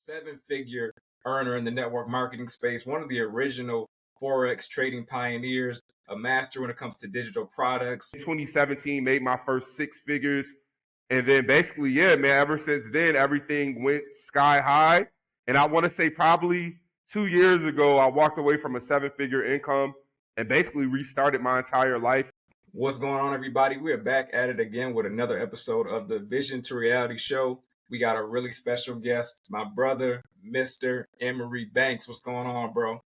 seven-figure earner in the network marketing space, one of the original Forex trading pioneers, a master when it comes to digital products. 2017 made my first six figures. And then basically, yeah, man, ever since then, everything went sky high. And I want to say probably 2 years ago, I walked away from a seven-figure income and basically restarted my entire life. What's going on, everybody? We are back at it again with another episode of the Vision to Reality show. We got a really special guest, my brother, Mr. Emery Bankz. What's going on, bro?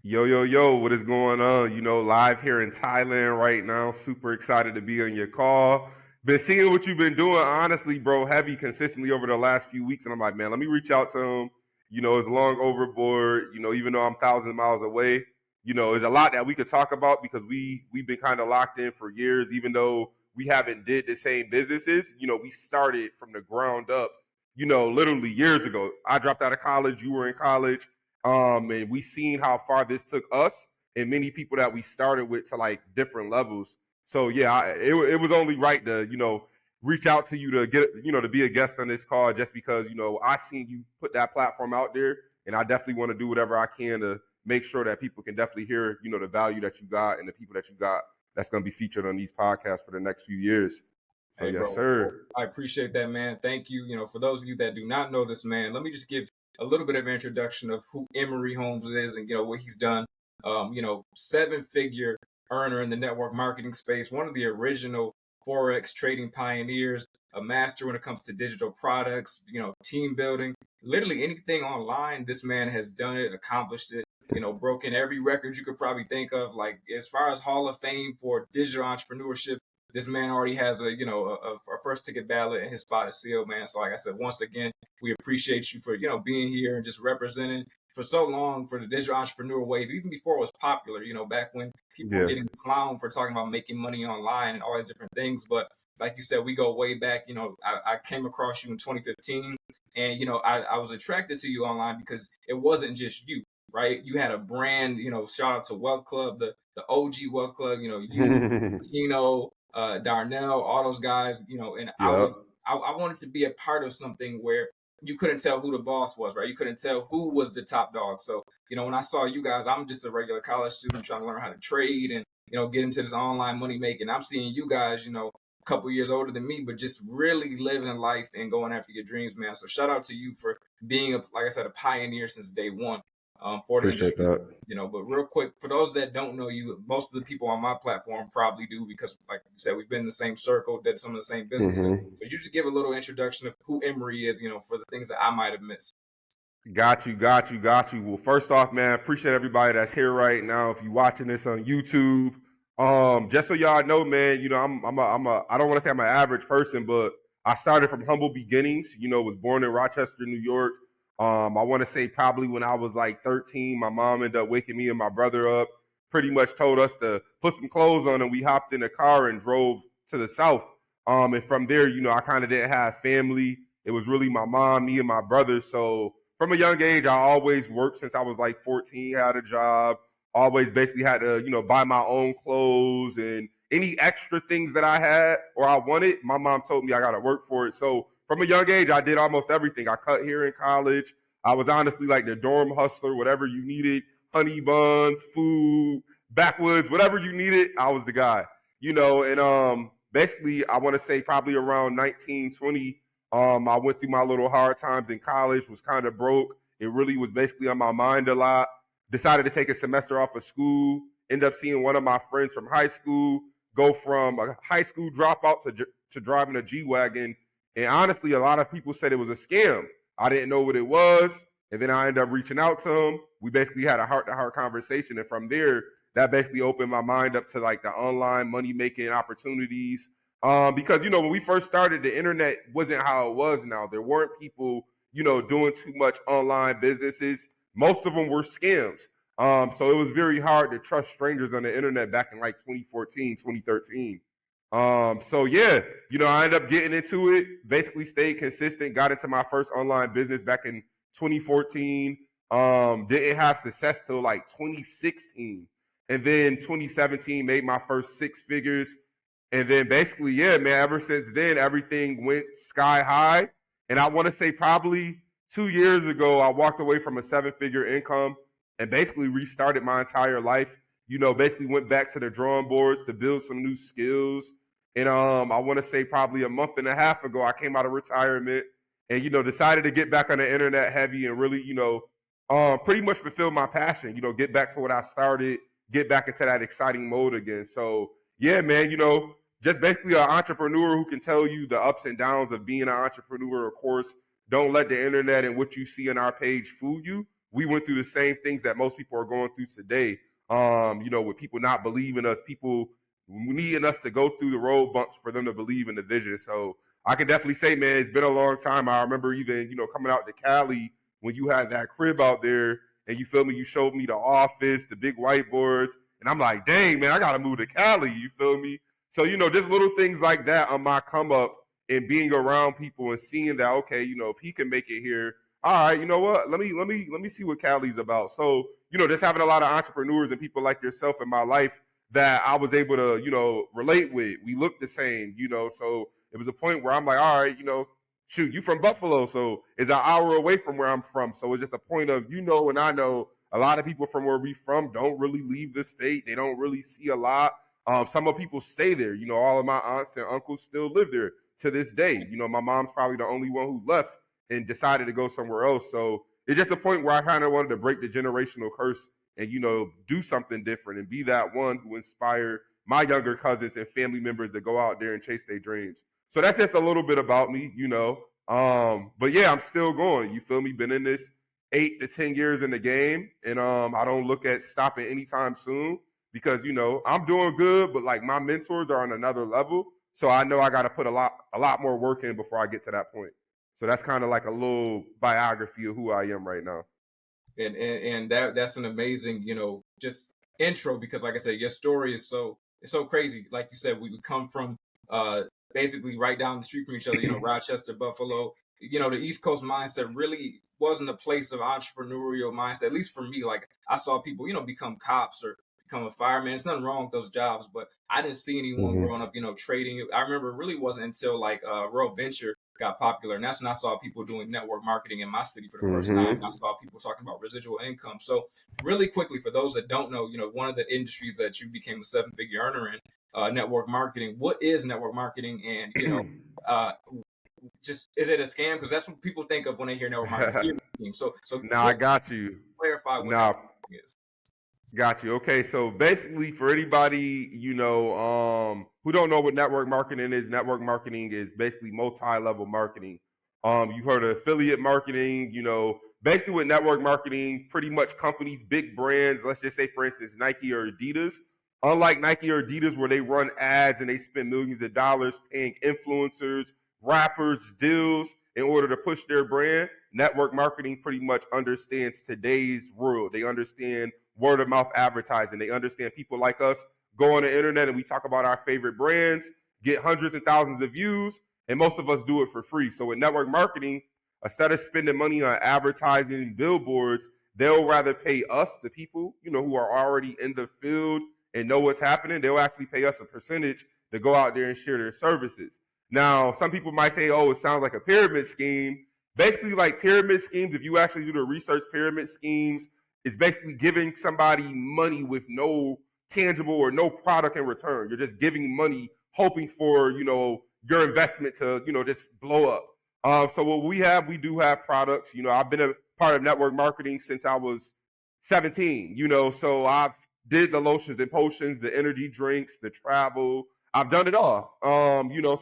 Yo, what is going on? Live here in Thailand right now. Super excited to be on your call. Been seeing what you've been doing, honestly, bro, heavy consistently over the last few weeks. And I'm like, man, let me reach out to him. It's long overboard, even though I'm thousands of miles away. There's a lot that we could talk about because we've been kind of locked in for years, even though we haven't did the same businesses. We started from the ground up, literally years ago. I dropped out of college. You were in college. And we seen how far this took us and many people that we started with to like different levels. So yeah, it was only right to, reach out to you to get, to be a guest on this call just because, I seen you put that platform out there and I definitely want to do whatever I can to make sure that people can definitely hear, the value that you got and the people that you got that's going to be featured on these podcasts for the next few years. So hey, yes, bro, sir. I appreciate that, man. Thank you. For those of you that do not know this man, let me just give a little bit of an introduction of who Emery Holmes is and, what he's done. Seven-figure earner in the network marketing space, one of the original Forex trading pioneers, a master when it comes to digital products, team building, literally anything online. This man has done it, accomplished it, broken every record you could probably think of. Like as far as Hall of Fame for digital entrepreneurship, this man already has a first ticket ballot and his spot is sealed, man. So like I said, once again, we appreciate you for, being here and just representing for so long for the digital entrepreneur wave, even before it was popular, back when people were getting clowned for talking about making money online and all these different things. But like you said, we go way back. I came across you in 2015 and, I was attracted to you online because it wasn't just you, right? You had a brand, shout out to Wealth Club, the OG Wealth Club, you, Darnell, all those guys, and I wanted to be a part of something where you couldn't tell who the boss was, right? You couldn't tell who was the top dog. So, when I saw you guys, I'm just a regular college student trying to learn how to trade and, get into this online money making. I'm seeing you guys, a couple years older than me, but just really living life and going after your dreams, man. So shout out to you for being like I said, a pioneer since day one. For the industry, but real quick, for those that don't know you, most of the people on my platform probably do because, like you said, we've been in the same circle, did some of the same businesses. But you just give a little introduction of who Emery is, for the things that I might have missed. Got you. Well, first off, man, appreciate everybody that's here right now. If you're watching this on YouTube, just so y'all know, man, I don't want to say I'm an average person, but I started from humble beginnings. Was born in Rochester, New York. I want to say probably when I was like 13, my mom ended up waking me and my brother up, pretty much told us to put some clothes on and we hopped in a car and drove to the South. And from there, I kind of didn't have family. It was really my mom, me and my brother. So from a young age, I always worked since I was like 14, had a job, always basically had to, buy my own clothes and any extra things that I had or I wanted, my mom told me I got to work for it. So from a young age, I did almost everything. I cut hair in college. I was honestly like the dorm hustler, whatever you needed, honey buns, food, backwoods, whatever you needed, I was the guy, and basically I want to say probably around 19, 20, I went through my little hard times in college, was kind of broke. It really was basically on my mind a lot. Decided to take a semester off of school, end up seeing one of my friends from high school go from a high school dropout to driving a G-Wagon. And honestly, a lot of people said it was a scam. I didn't know what it was. And then I ended up reaching out to him. We basically had a heart-to-heart conversation. And from there, that basically opened my mind up to like the online money-making opportunities. Because, when we first started, the internet wasn't how it was now. There weren't people, doing too much online businesses. Most of them were scams. So it was very hard to trust strangers on the internet back in like 2014, 2013. So yeah, I ended up getting into it, basically stayed consistent, got into my first online business back in 2014. Didn't have success till like 2016. And then 2017 made my first six figures. And then basically, yeah, man, ever since then, everything went sky high. And I want to say probably 2 years ago, I walked away from a 7-figure income and basically restarted my entire life. Basically went back to the drawing boards to build some new skills. And I want to say probably a month and a half ago, I came out of retirement and decided to get back on the internet heavy and really pretty much fulfill my passion. Get back to what I started, get back into that exciting mode again. So yeah, man, just basically an entrepreneur who can tell you the ups and downs of being an entrepreneur. Of course, don't let the internet and what you see on our page fool you. We went through the same things that most people are going through today. With people not believing us, people needing us to go through the road bumps for them to believe in the vision. So I can definitely say, man, it's been a long time. I remember even, coming out to Cali when you had that crib out there and you feel me, you showed me the office, the big whiteboards, and I'm like, dang, man, I got to move to Cali. You feel me? So, just little things like that on my come up and being around people and seeing that, okay, if he can make it here, all right, you know what? Let me see what Cali's about. So, just having a lot of entrepreneurs and people like yourself in my life that I was able to, relate with. We look the same, so it was a point where I'm like, all right, shoot, you from Buffalo, so it's an hour away from where I'm from. So it's just a point of, and I know a lot of people from where we from don't really leave the state. They don't really see a lot. Some of people stay there. All of my aunts and uncles still live there to this day. My mom's probably the only one who left and decided to go somewhere else. So it's just a point where I kind of wanted to break the generational curse and, do something different and be that one who inspired my younger cousins and family members to go out there and chase their dreams. So that's just a little bit about me, But yeah, I'm still going. You feel me? Been in this 8 to 10 years in the game, and I don't look at stopping anytime soon because I'm doing good, but like my mentors are on another level, so I know I got to put a lot more work in before I get to that point. So that's kind of like a little biography of who I am right now. And that's an amazing, just intro, because like I said, your story is so crazy. Like you said, we come from basically right down the street from each other, Rochester, Buffalo. The East Coast mindset really wasn't a place of entrepreneurial mindset, at least for me. Like I saw people, become cops or become a fireman. There's nothing wrong with those jobs, but I didn't see anyone growing up, trading. I remember it really wasn't until like Rural Venture got popular, and that's when I saw people doing network marketing in my city for the first time. And I saw people talking about residual income. So really quickly, for those that don't know, one of the industries that you became a 7-figure earner in, network marketing. What is network marketing? And just is it a scam? Because that's what people think of when they hear network marketing. So Now I got you. Clarify what network marketing is. Got you. Okay, so basically, for anybody who don't know what network marketing is basically multi-level marketing. You've heard of affiliate marketing. Basically with network marketing, pretty much companies, big brands. Let's just say, for instance, Nike or Adidas. Unlike Nike or Adidas, where they run ads and they spend millions of dollars paying influencers, rappers, deals in order to push their brand, network marketing pretty much understands today's world. They understand word of mouth advertising. They understand people like us go on the internet and we talk about our favorite brands, get hundreds of thousands of views, and most of us do it for free. So with network marketing, instead of spending money on advertising billboards, they'll rather pay us, the people, who are already in the field and know what's happening. They'll actually pay us a percentage to go out there and share their services. Now, some people might say, oh, it sounds like a pyramid scheme. Basically, like pyramid schemes, if you actually do the research, pyramid schemes is basically giving somebody money with no tangible or no product in return. You're just giving money, hoping for, your investment to, just blow up. So what we do have products. I've been a part of network marketing since I was 17, so I've did the lotions and potions, the energy drinks, the travel. I've done it all. So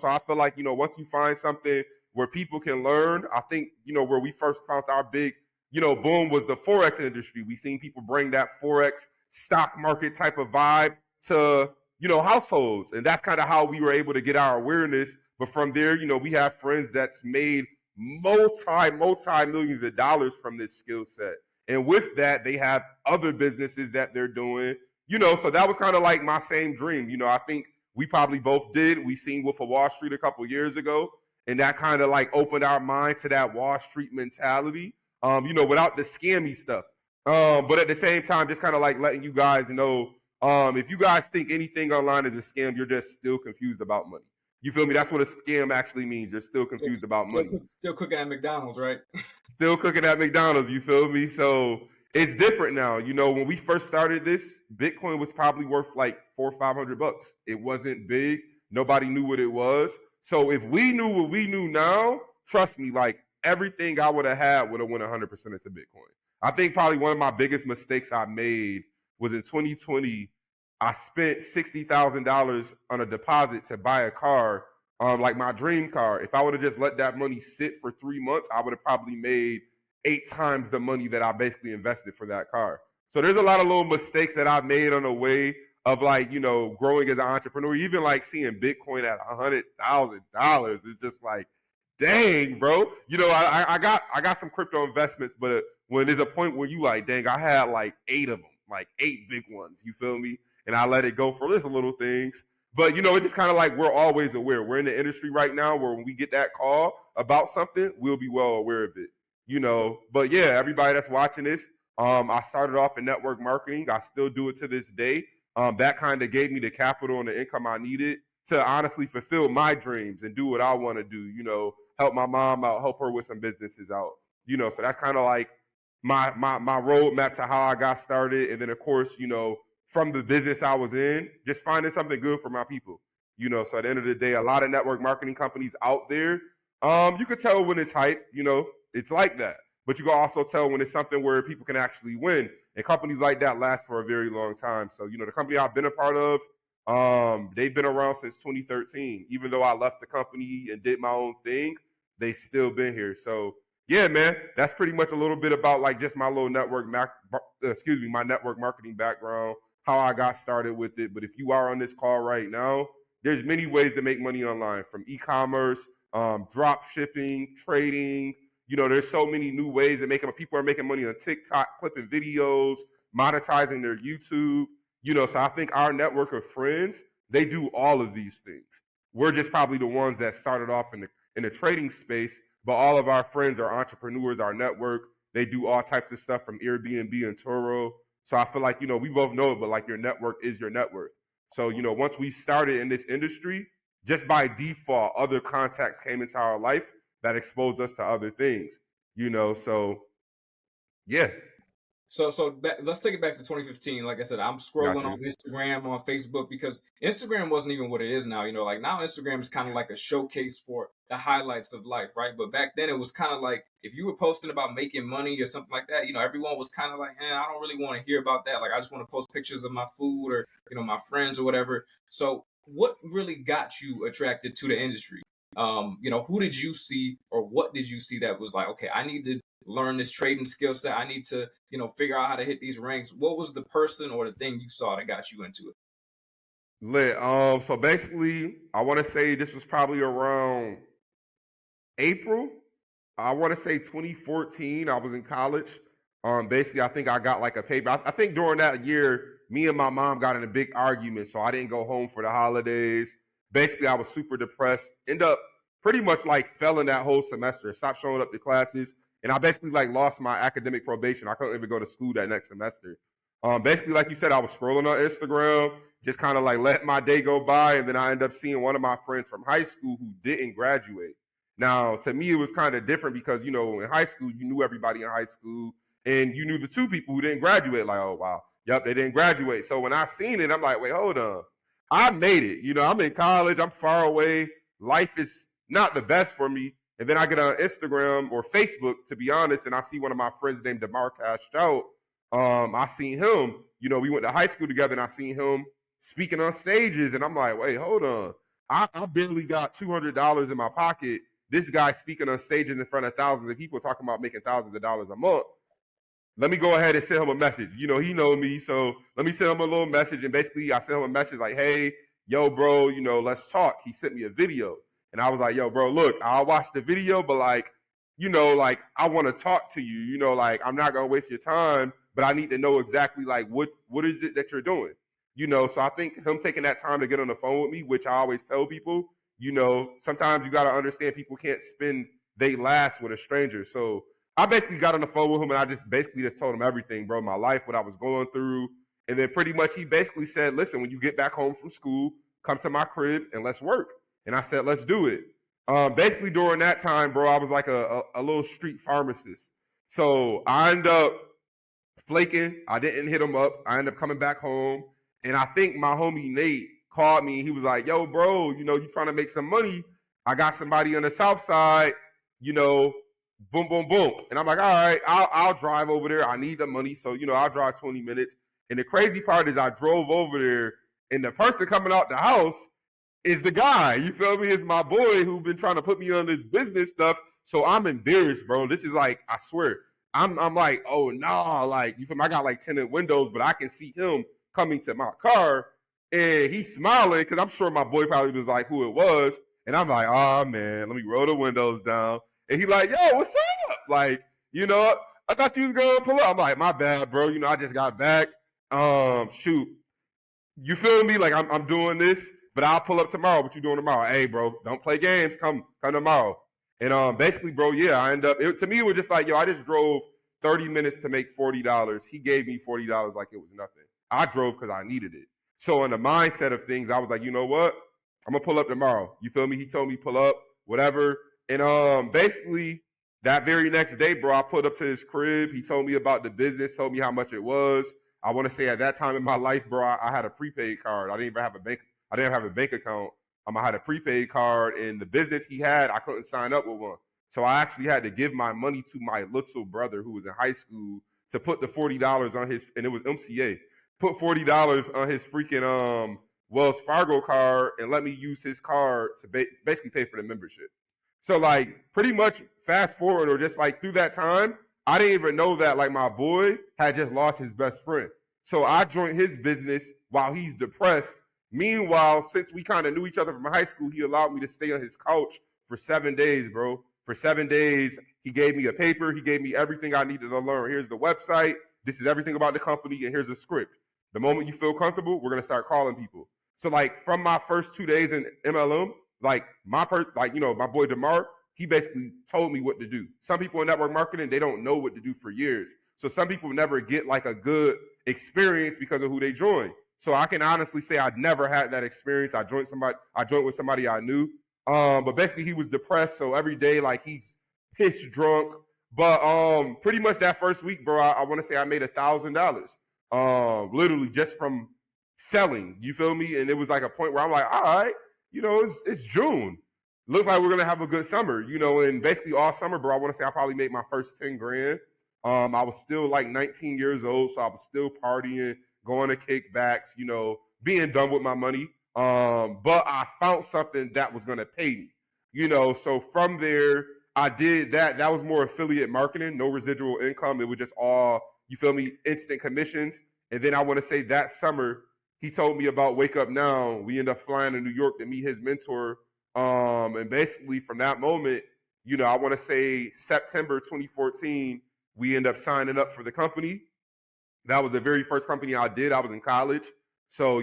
I feel like, once you find something where people can learn, I think, where we first found our big, boom was the Forex industry. We seen people bring that Forex stock market type of vibe to, households. And that's kind of how we were able to get our awareness. But from there, we have friends that's made multi millions of dollars from this skill set. And with that, they have other businesses that they're doing, so that was kind of like my same dream. I think we probably both did. We seen Wolf of Wall Street a couple years ago, and that kind of like opened our mind to that Wall Street mentality, without the scammy stuff. But at the same time, just kind of like letting you guys know, if you guys think anything online is a scam, you're just still confused about money. You feel me? That's what a scam actually means. You're still confused about money. Still cooking at McDonald's, right? Still cooking at McDonald's, you feel me? So it's different now. You know, when we first started this, Bitcoin was probably worth like $400 or $500. It wasn't big. Nobody knew what it was. So if we knew what we knew now, trust me, like everything I would have had would have went 100% into Bitcoin. I think probably one of my biggest mistakes I made was in 2020. I spent $60,000 on a deposit to buy a car, like my dream car. If I would have just let that money sit for 3 months, I would have probably made 8 times the money that I basically invested for that car. So there's a lot of little mistakes that I've made on the way of like, you know, growing as an entrepreneur. Even like seeing Bitcoin at $100,000, it's just like, dang, bro. You know, I got some crypto investments, but when there's a point where you like, dang, I had like 8 of them, like 8 big ones. You feel me? And I let it go for just little things. But you know, it's just kind of like we're always aware. We're in the industry right now where when we get that call about something, we'll be well aware of it. You know, but yeah, everybody that's watching this, I started off in network marketing. I still do it to this day. That kind of gave me the capital and the income I needed to honestly fulfill my dreams and do what I want to do. You know, help my mom out, help her with some businesses out. You know, so that's kind of like my roadmap to how I got started. And then of course, you know, from the business I was in, just finding something good for my people. You know, so at the end of the day, a lot of network marketing companies out there, you could tell when it's hype, you know, it's like that. But you can also tell when it's something where people can actually win. And companies like that last for a very long time. So, you know, the company I've been a part of, they've been around since 2013. Even though I left the company and did my own thing, they still been here. So yeah, man, that's pretty much a little bit about like just my little my network marketing background, how I got started with it. But if you are on this call right now, there's many ways to make money online, from e-commerce, drop shipping, trading. You know, there's so many new ways that people are making money on TikTok, clipping videos, monetizing their YouTube. You know, so I think our network of friends, they do all of these things. We're just probably the ones that started off in the trading space, but all of our friends are entrepreneurs. Our network, they do all types of stuff from Airbnb and Turo. So I feel like, you know, we both know it, but like your network is your net worth. So, you know, once we started in this industry, just by default, other contacts came into our life that exposed us to other things, you know. So yeah. Let's take it back to 2015. Like I said, I'm Got scrolling on you. Instagram, on Facebook, because Instagram wasn't even what it is now. You know, like now Instagram is kind of like a showcase for the highlights of life, right? But back then it was kind of like if you were posting about making money or something like that, you know, everyone was kind of like, I don't really want to hear about that. Like I just want to post pictures of my food or, you know, my friends or whatever. So what really got you attracted to the industry? You know, who did you see or what did you see that was like, okay, I need to learn this trading skill set. I need to, you know, figure out how to hit these ranks. What was the person or the thing you saw that got you into it? Lit. So basically, I want to say this was probably around April. I want to say 2014. I was in college. Basically, I think I got like a paper. I think during that year, me and my mom got in a big argument, so I didn't go home for the holidays. Basically, I was super depressed. End up pretty much like failing that whole semester. Stopped showing up to classes, and I basically like lost my academic probation. I couldn't even go to school that next semester. Basically, like you said, I was scrolling on Instagram, just kind of like let my day go by, and then I ended up seeing one of my friends from high school who didn't graduate. Now, to me, it was kind of different because, you know, in high school, you knew everybody in high school and you knew the 2 people who didn't graduate. Like, oh, wow. Yep, they didn't graduate. So when I seen it, I'm like, wait, hold on. I made it. You know, I'm in college. I'm far away. Life is not the best for me. And then I get on Instagram or Facebook, to be honest, and I see one of my friends named DeMar Cashed Out. I seen him. You know, we went to high school together and I seen him speaking on stages. And I'm like, wait, hold on. I barely got $200 in my pocket. This guy speaking on stages in front of thousands of people talking about making thousands of dollars a month. Let me go ahead and send him a message. You know, he know me, so let me send him a little message. And basically, I sent him a message like, hey, yo, bro, you know, let's talk. He sent me a video. And I was like, yo, bro, look, I'll watch the video, but like, you know, like, I want to talk to you. You know, like, I'm not going to waste your time, but I need to know exactly, like, what is it that you're doing? You know, so I think him taking that time to get on the phone with me, which I always tell people, you know, sometimes you got to understand people can't spend they last with a stranger. So I basically got on the phone with him and I just basically just told him everything, bro, my life, what I was going through. And then pretty much he basically said, listen, when you get back home from school, come to my crib and let's work. And I said, let's do it. Basically during that time, bro, I was like a little street pharmacist. So I ended up flaking. I didn't hit him up. I ended up coming back home. And I think my homie Nate called me. He was like, yo, bro, you trying to make some money. I got somebody on the south side, boom, boom, boom. And I'm like, all right, I'll drive over there. I need the money. So, I'll drive 20 minutes. And the crazy part is I drove over there and the person coming out the house is the guy. You feel me? It's my boy who been trying to put me on this business stuff. So I'm embarrassed, bro. This is like, I swear, I'm like, oh no, like you feel me? I got like tinted windows, but I can see him coming to my car and he's smiling because I'm sure my boy probably was like who it was. And I'm like, oh man, let me roll the windows down. And he like, yo, what's up? Like, I thought you was gonna pull up. I'm like, my bad, bro. I just got back. Shoot. You feel me? Like I'm doing this, but I'll pull up tomorrow. What you doing tomorrow? Hey, bro, don't play games. Come tomorrow. And basically, bro, yeah, I end up. To me, it was just like, yo, I just drove 30 minutes to make $40. He gave me $40 like it was nothing. I drove because I needed it. So in the mindset of things, I was like, you know what? I'm gonna pull up tomorrow. You feel me? He told me pull up, whatever. And basically that very next day, bro, I pulled up to his crib. He told me about the business, told me how much it was. I want to say at that time in my life, bro, I had a prepaid card. I didn't even have a bank. I didn't have a bank account. I had a prepaid card, and the business he had, I couldn't sign up with one. So I actually had to give my money to my little brother who was in high school to put the $40 on his, and it was MCA, put $40 on his freaking Wells Fargo card and let me use his card to basically pay for the membership. So like pretty much fast forward or just like through that time, I didn't even know that like my boy had just lost his best friend. So I joined his business while he's depressed. Meanwhile, since we kind of knew each other from high school, he allowed me to stay on his couch for 7 days, bro. For 7 days, he gave me a paper. He gave me everything I needed to learn. Here's the website. This is everything about the company, and here's a script. The moment you feel comfortable, we're gonna start calling people. So like from my first 2 days in MLM, like my boy DeMar, he basically told me what to do. Some people in network marketing, they don't know what to do for years. So some people never get like a good experience because of who they join. So I can honestly say I never had that experience. I joined with somebody I knew. But basically he was depressed. So every day, like he's piss drunk. But pretty much that first week, bro, I want to say I made $1,000. Literally just from selling. You feel me? And it was like a point where I'm like, all right, it's June. Looks like we're gonna have a good summer, and basically all summer, bro, I want to say I probably made my first 10 grand. I was still like 19 years old, so I was still partying, going to kickbacks, being done with my money. But I found something that was gonna pay me, So from there, I did that. That was more affiliate marketing, no residual income. It was just all, you feel me, instant commissions. And then I want to say that summer, he told me about Wake Up Now. We ended up flying to New York to meet his mentor. And basically from that moment, I want to say September 2014, we ended up signing up for the company. That was the very first company I did. I was in college. So,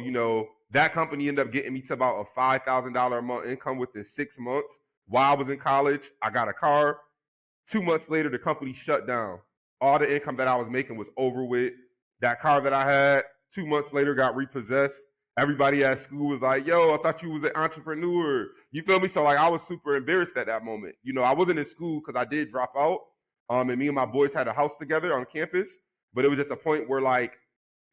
that company ended up getting me to about a $5,000 a month income within 6 months. While I was in college, I got a car. 2 months later, the company shut down. All the income that I was making was over with. That car that I had 2 months later got repossessed. Everybody at school was like, yo, I thought you was an entrepreneur. You feel me? So like I was super embarrassed at that moment. I wasn't in school because I did drop out. And me and my boys had a house together on campus. But it was just a point where like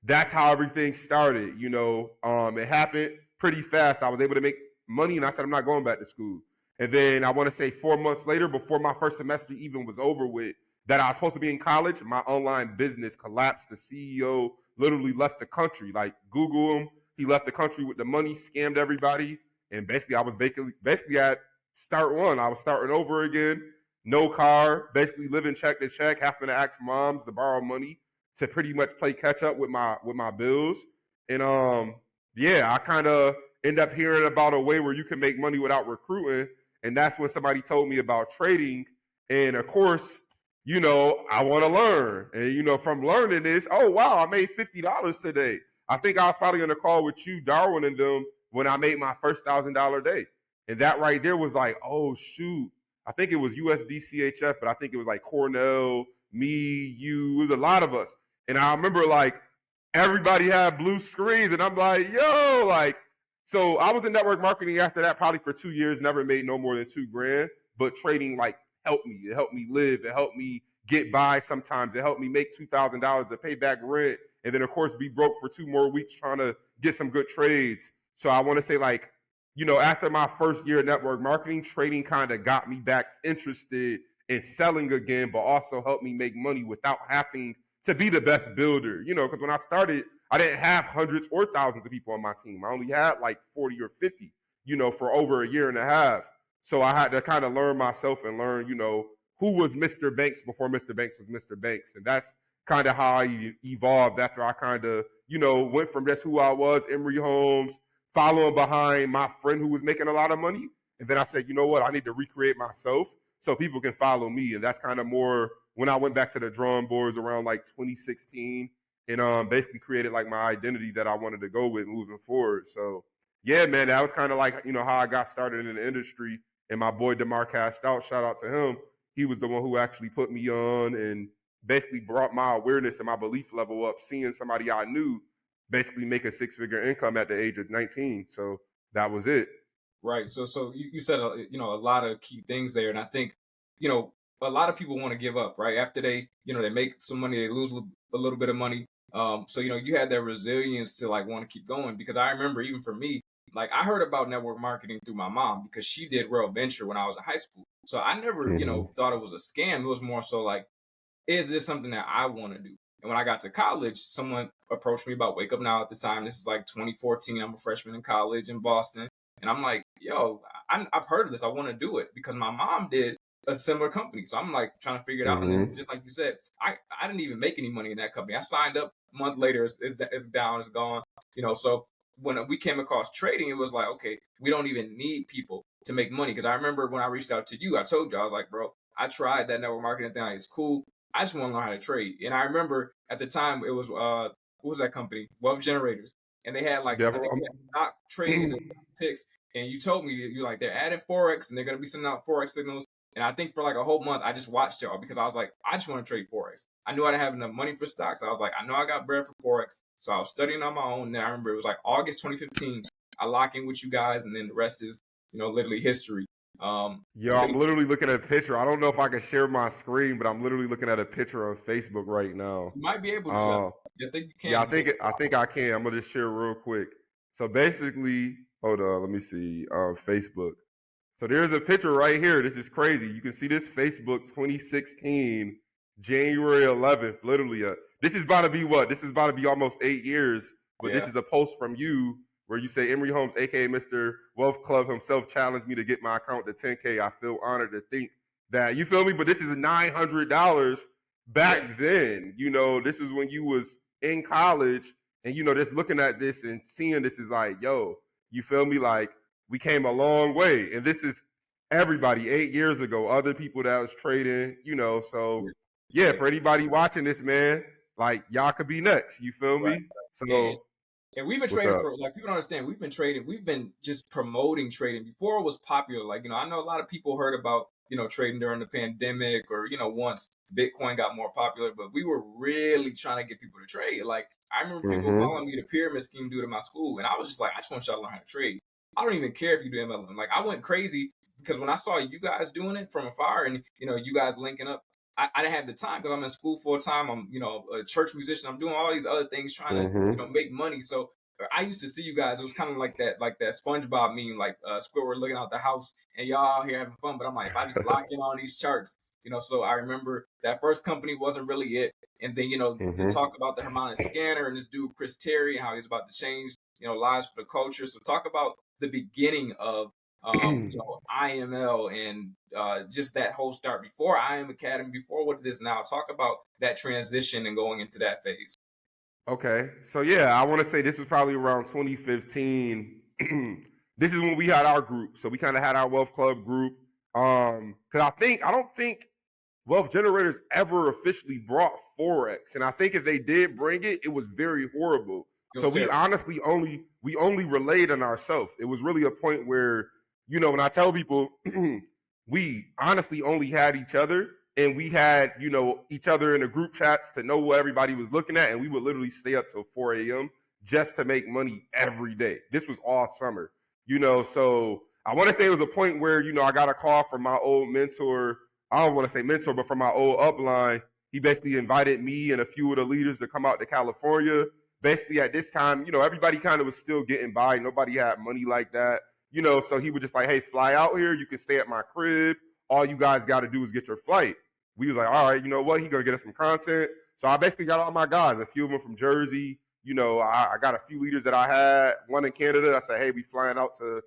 that's how everything started. It happened pretty fast. I was able to make money and I said, I'm not going back to school. And then I want to say 4 months later, before my first semester even was over with, that I was supposed to be in college, my online business collapsed. The CEO literally left the country. Like Google him. He left the country with the money, scammed everybody. And basically I was basically at start one. I was starting over again. No car, basically living check to check, having to ask moms to borrow money to pretty much play catch up with my bills. And I kind of end up hearing about a way where you can make money without recruiting. And that's when somebody told me about trading. And of course, I want to learn. And from learning this, oh wow, I made $50 today. I think I was probably on a call with you, Darwin, and them when I made my first $1,000 day. And that right there was like, oh shoot. I think it was USD CHF, but I think it was like Cornell, me, you, it was a lot of us. And I remember like everybody had blue screens and I'm like, yo, like So I was in network marketing after that, probably for 2 years, never made no more than $2,000. But trading like helped me. It helped me live. It helped me get by sometimes. It helped me make $2,000 to pay back rent. And then of course be broke for 2 more weeks trying to get some good trades. So I want to say like, after my first year of network marketing, trading kind of got me back interested in selling again, but also helped me make money without having to be the best builder. Because when I started, I didn't have hundreds or thousands of people on my team. I only had like 40 or 50, for over a year and a half. So I had to kind of learn myself and learn, who was Mr. Bankz before Mr. Bankz was Mr. Bankz. And that's kind of how I evolved after I kind of, went from just who I was, Emery Holmes, following behind my friend who was making a lot of money. And then I said, you know what, I need to recreate myself so people can follow me. And that's kind of more when I went back to the drawing boards around like 2016 and basically created like my identity that I wanted to go with moving forward. So yeah, man, that was kind of like, how I got started in the industry. And my boy DeMar cashed out, shout out to him. He was the one who actually put me on and basically brought my awareness and my belief level up, seeing somebody I knew basically make a 6-figure income at the age of 19. So that was it. Right. So you said a lot of key things there, and I think a lot of people want to give up right after they they make some money, they lose a little bit of money. So you had that resilience to like want to keep going, because I remember even for me, like I heard about network marketing through my mom because she did Real Venture when I was in high school. So I never thought it was a scam. It was more so like, is this something that I want to do? And when I got to college, someone approached me about Wake Up Now at the time. This is like 2014. I'm a freshman in college in Boston. And I'm like, yo, I've heard of this. I want to do it because my mom did a similar company. So I'm like trying to figure it out. And then just like you said, I didn't even make any money in that company. I signed up a month later. It's down. It's gone. So when we came across trading, it was like, okay, we don't even need people to make money. Because I remember when I reached out to you, I told you, I was like, bro, I tried that network marketing thing. Like, it's cool. I just want to learn how to trade. And I remember at the time it was what was that company? Wealth Generators. And they had like I think they had stock trades and picks. And you told me you like they're adding Forex and they're gonna be sending out Forex signals. And I think for like a whole month I just watched y'all because I was like, I just want to trade Forex. I knew I didn't have enough money for stocks. I was like, I know I got bread for Forex. So I was studying on my own. And then I remember it was like August 2015. I lock in with you guys, and then the rest is literally history. I'm literally looking at a picture. I don't know if I can share my screen, but I'm literally looking at a picture on Facebook right now. You might be able to. I think you can. Yeah, I think I can. I'm gonna just share real quick. So basically, hold on, let me see. Facebook. So there's a picture right here. This is crazy. You can see this Facebook 2016, January 11th. Literally, this is about to be what? This is about to be almost 8 years. But This is a post from you where you say Emery Holmes, aka Mr. Wealth Club himself, challenged me to get my account to 10K. I feel honored to think that, you feel me? But this is $900 back then. This is when you was in college, and just looking at this and seeing this is like, yo, you feel me? Like, we came a long way. And this is everybody 8 years ago, other people that was trading, so yeah, for anybody watching this, man, like y'all could be next. You feel me? So and we've been trading for, like, people don't understand, we've been just promoting trading before it was popular. Like, I know a lot of people heard about, trading during the pandemic or, once Bitcoin got more popular, but we were really trying to get people to trade. Like, I remember people calling me the pyramid scheme dude at my school, and I was just like, I just want y'all to learn how to trade. I don't even care if you do MLM. Like, I went crazy because when I saw you guys doing it from afar and, you guys linking up, I didn't have the time because I'm in school full time. I'm, a church musician. I'm doing all these other things trying to, make money. So I used to see you guys. It was kind of like that SpongeBob meme, like Squidward looking out the house and y'all out here having fun. But I'm like, if I just lock in on these charts, so I remember that first company wasn't really it. And then, the talk about the harmonic scanner and this dude, Chris Terry, and how he's about to change, lives for the culture. So talk about the beginning of IML and just that whole start before IM Academy, before what it is now. Talk about that transition and going into that phase. Okay. So yeah, I want to say this was probably around 2015. This is when we had our group. So we kind of had our Wealth Club group. Because I don't think Wealth Generators ever officially brought Forex. And I think if they did bring it, it was very horrible. So we honestly only relayed on ourselves. It was really a point where, when I tell people, we honestly only had each other, and we had, each other in the group chats to know what everybody was looking at. And we would literally stay up till 4 a.m. just to make money every day. This was all summer, so I want to say it was a point where, I got a call from my old mentor. I don't want to say mentor, but from my old upline. He basically invited me and a few of the leaders to come out to California. Basically at this time, everybody kind of was still getting by. Nobody had money like that, so he was just like, hey, fly out here. You can stay at my crib. All you guys got to do is get your flight. We was like, all right, you know what? He going to get us some content. So I basically got all my guys, a few of them from Jersey. I got a few leaders that I had, one in Canada. I said, hey, we flying out to,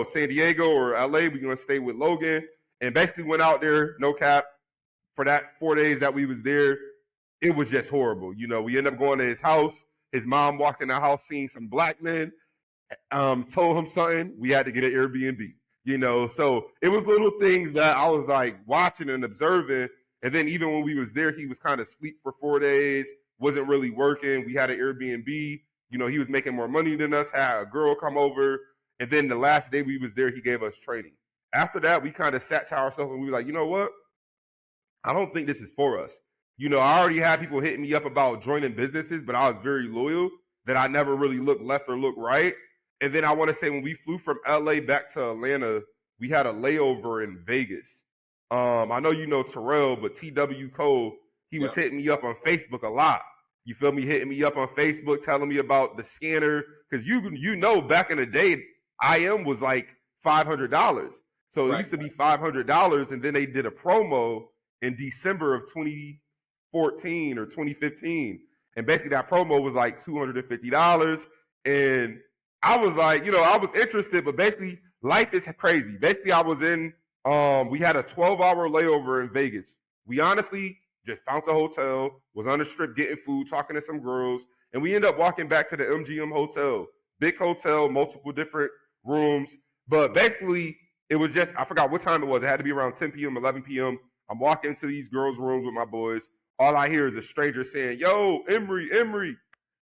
San Diego or LA. We're going to stay with Logan. And basically went out there, no cap, for that 4 days that we was there. It was just horrible. We ended up going to his house. His mom walked in the house, seeing some black men, told him something. We had to get an Airbnb, So it was little things that I was like watching and observing. And then even when we was there, he was kind of asleep for 4 days, wasn't really working. We had an Airbnb. He was making more money than us, had a girl come over. And then the last day we was there, he gave us training. After that, we kind of sat to ourselves and we were like, you know what? I don't think this is for us. I already had people hitting me up about joining businesses, but I was very loyal that I never really looked left or looked right. And then I want to say when we flew from LA back to Atlanta, we had a layover in Vegas. I know you know Terrell, but TW Cole, he was hitting me up on Facebook a lot. You feel me? Hitting me up on Facebook, telling me about the scanner. Because back in the day, IM was like $500. So it used to be $500, and then they did a promo in December of 2014 or 2015. And basically that promo was like $250. And I was like, I was interested, but basically life is crazy. Basically I was in, we had a 12-hour layover in Vegas. We honestly just found a hotel, was on the strip getting food, talking to some girls, and we ended up walking back to the MGM hotel. Big hotel, multiple different rooms. But basically it was just, I forgot what time it was. It had to be around 10 p.m., 11 p.m. I'm walking into these girls' rooms with my boys. All I hear is a stranger saying, yo, Emery.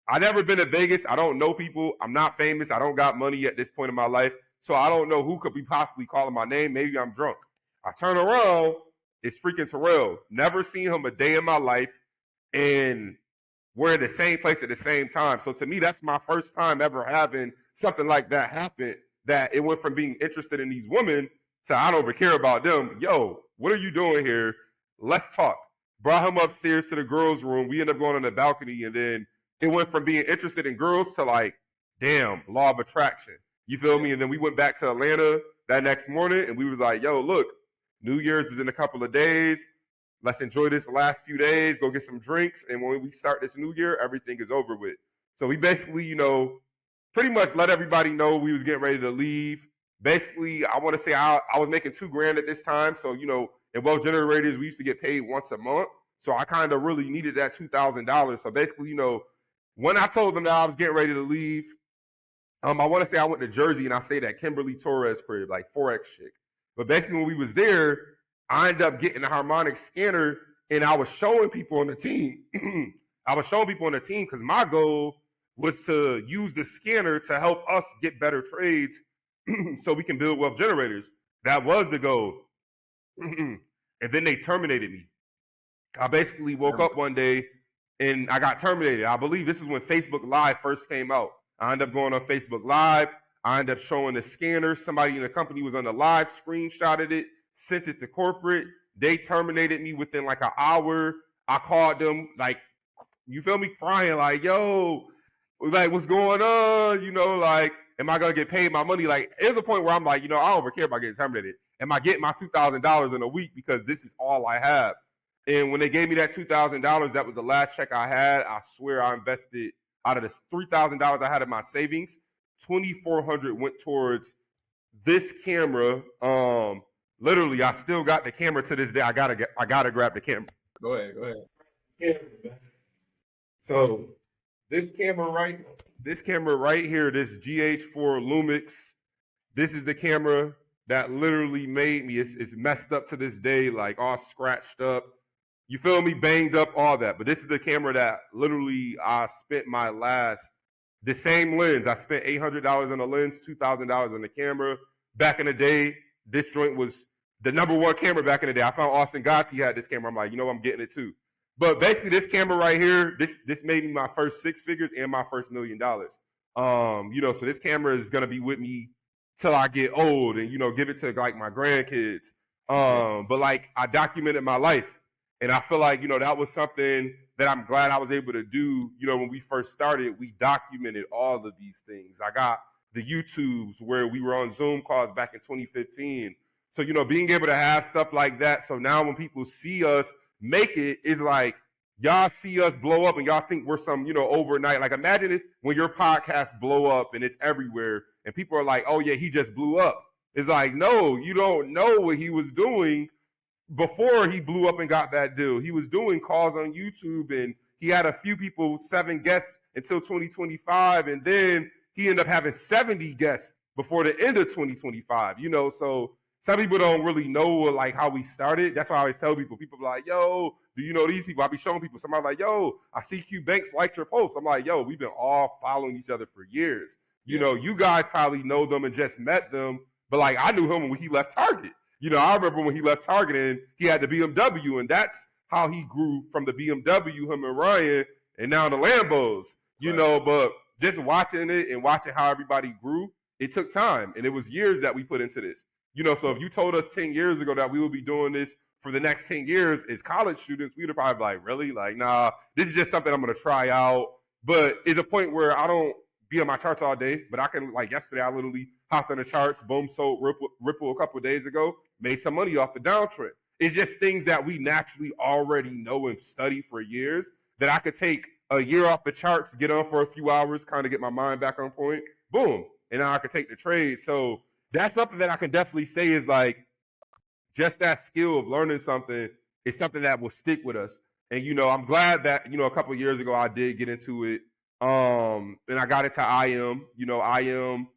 I never been to Vegas. I don't know people. I'm not famous. I don't got money at this point in my life. So I don't know who could be possibly calling my name. Maybe I'm drunk. I turn around. It's freaking Terrell. Never seen him a day in my life. And we're in the same place at the same time. So to me, that's my first time ever having something like that happen, that it went from being interested in these women to I don't ever care about them. Yo, what are you doing here? Let's talk. Brought him upstairs to the girls' room. We ended up going on the balcony, and then it went from being interested in girls to like, damn, law of attraction. You feel me? And then we went back to Atlanta that next morning, and we was like, yo, look, New Year's is in a couple of days. Let's enjoy this last few days, go get some drinks, and when we start this new year, everything is over with. So we basically, pretty much let everybody know we was getting ready to leave. Basically, I want to say I was making $2,000 at this time. So, in Wealth Generators, we used to get paid once a month. So I kind of really needed that $2,000. So basically, when I told them that I was getting ready to leave, I want to say I went to Jersey and I stayed at Kimberly Torres' crib, like Forex chick. But basically, when we was there, I ended up getting a harmonic scanner, and I was showing people on the team. Because my goal was to use the scanner to help us get better trades so we can build wealth generators. That was the goal. And then they terminated me. I basically woke up one day and I got terminated. I believe this is when Facebook Live first came out. I ended up going on Facebook Live. I ended up showing the scanner. Somebody in the company was on the live, screenshotted it, sent it to corporate. They terminated me within like an hour. I called them, like, you feel me, crying, like, yo, like, what's going on? Like, am I going to get paid my money? Like, there's a point where I'm like, I don't ever care about getting terminated. Am I getting my $2,000 in a week because this is all I have? And when they gave me that $2,000, that was the last check I had. I swear I invested out of the $3,000 I had in my savings, $2,400 went towards this camera. Literally, I still got the camera to this day. I gotta grab the camera. Go ahead. Yeah. So this camera right here, this GH4 Lumix, this is the camera that literally made me. It's messed up to this day, like all scratched up. You feel me? Banged up, all that. But this is the camera that literally I spent the same lens. I spent $800 on the lens, $2,000 on the camera. Back in the day, this joint was the number one camera back in the day. I found Austin Gotti had this camera. I'm like, I'm getting it too. But basically, this camera right here, this made me my first six figures and my first $1 million. So this camera is gonna be with me till I get old, and give it to like my grandkids. But like I documented my life, and I feel like that was something that I'm glad I was able to do. When we first started, we documented all of these things. I got the YouTubes where we were on Zoom calls back in 2015. So being able to have stuff like that. So now when people see us make it, it's like y'all see us blow up and y'all think we're some, overnight. Like imagine it when your podcast blow up and it's everywhere and people are like, oh yeah, he just blew up. It's like, no, you don't know what he was doing before he blew up and got that deal. He was doing calls on YouTube and he had a few people, 7 guests until 2025. And then he ended up having 70 guests before the end of 2025, so some people don't really know like how we started. That's why I always tell people are like, yo, do you know these people? I be showing people, somebody like, yo, I see Bankz liked your post. I'm like, yo, we've been all following each other for years. You guys probably know them and just met them, but like I knew him when he left Target. I remember when he left Target and he had the BMW, and that's how he grew from the BMW, him and Ryan, and now the Lambos, but just watching it and watching how everybody grew, it took time. And it was years that we put into this. So if you told us 10 years ago that we would be doing this for the next 10 years as college students, we would have probably been like, really? Like, nah, this is just something I'm going to try out. But it's a point where I don't be on my charts all day, but I can, like yesterday, I literally hopped on the charts, boom, sold Ripple a couple of days ago, made some money off the downtrend. It's just things that we naturally already know and study for years that I could take a year off the charts, get on for a few hours, kind of get my mind back on point, boom, and now I could take the trade. So that's something that I can definitely say is like just that skill of learning something is something that will stick with us. And I'm glad that a couple of years ago I did get into it. And I got into IM. IM.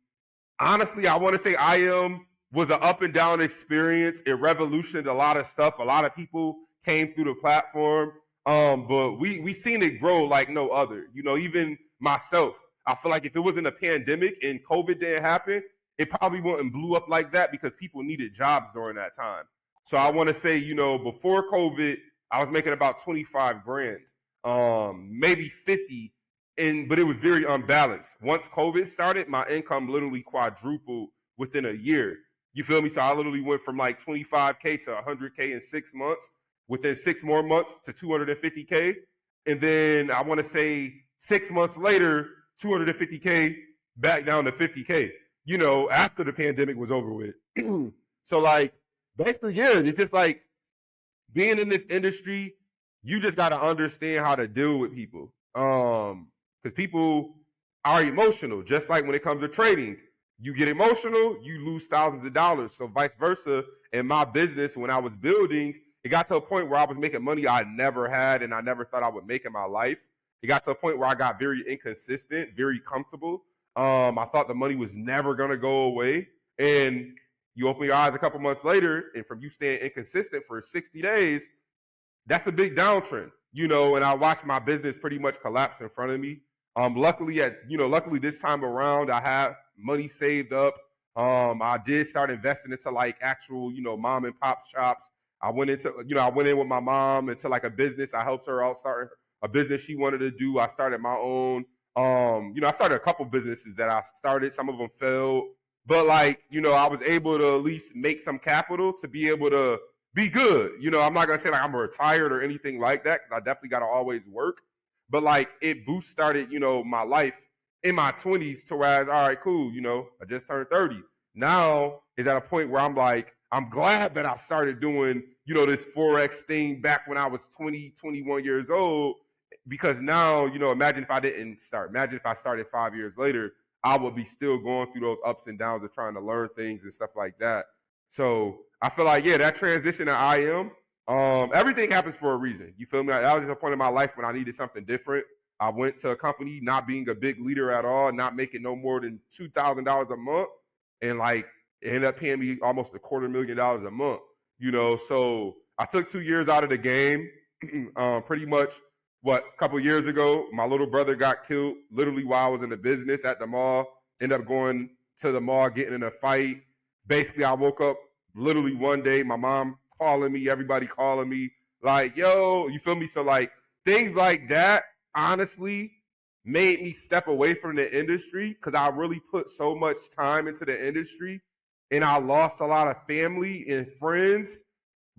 Honestly, I want to say IM was an up and down experience. It revolutionized a lot of stuff. A lot of people came through the platform. But we seen it grow like no other. Even myself, I feel like if it wasn't a pandemic and COVID didn't happen, it probably wouldn't blew up like that because people needed jobs during that time. So I want to say, before COVID, I was making about 25 grand, maybe 50, but it was very unbalanced. Once COVID started, my income literally quadrupled within a year. You feel me? So I literally went from like 25K to 100K in 6 months. Within 6 more months to 250K. And then I want to say 6 months later, 250K back down to 50K. After the pandemic was over with. So like, basically, yeah, it's just like being in this industry, you just got to understand how to deal with people. Because people are emotional, just like when it comes to trading. You get emotional, you lose thousands of dollars. So vice versa, in my business, when I was building, it got to a point where I was making money I never had and I never thought I would make in my life. It got to a point where I got very inconsistent, very comfortable. I thought the money was never going to go away. And you open your eyes a couple months later, and from you staying inconsistent for 60 days, that's a big downtrend, and I watched my business pretty much collapse in front of me. Luckily this time around, I had money saved up. I did start investing into like actual, mom and pop shops. I went in with my mom into like a business. I helped her out start a business she wanted to do. I started my own. I started a couple businesses that I started. Some of them failed, but like, I was able to at least make some capital to be able to be good. I'm not gonna say like I'm retired or anything like that because I definitely gotta always work. But like it boost started, my life in my 20s to where I was, all right, cool. I just turned 30. Now is at a point where I'm like, I'm glad that I started doing, this Forex thing back when I was 20, 21 years old. Because now, imagine if I didn't start. Imagine if I started 5 years later, I would be still going through those ups and downs of trying to learn things and stuff like that. So I feel like, yeah, that transition to IM, everything happens for a reason. You feel me? That was just a point in my life when I needed something different. I went to a company not being a big leader at all, not making no more than $2,000 a month. And like, it ended up paying me almost $250,000 a month, So I took 2 years out of the game, pretty much. A couple of years ago, my little brother got killed literally while I was in the business at the mall. Ended up going to the mall, getting in a fight. Basically, I woke up literally one day, my mom calling me, everybody calling me, like, yo, you feel me? So like, things like that, honestly, made me step away from the industry because I really put so much time into the industry and I lost a lot of family and friends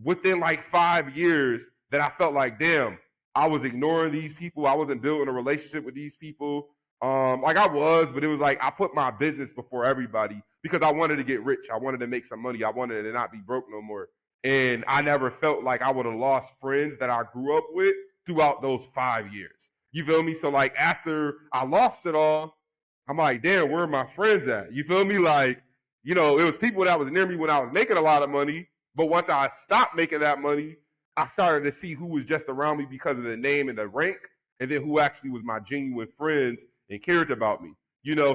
within like 5 years that I felt like, damn, I was ignoring these people. I wasn't building a relationship with these people. Like I was, but it was like I put my business before everybody because I wanted to get rich. I wanted to make some money. I wanted to not be broke no more. And I never felt like I would have lost friends that I grew up with throughout those 5 years. You feel me? So like after I lost it all, I'm like, damn, where are my friends at? You feel me? Like, it was people that was near me when I was making a lot of money. But once I stopped making that money, I started to see who was just around me because of the name and the rank, and then who actually was my genuine friends and cared about me.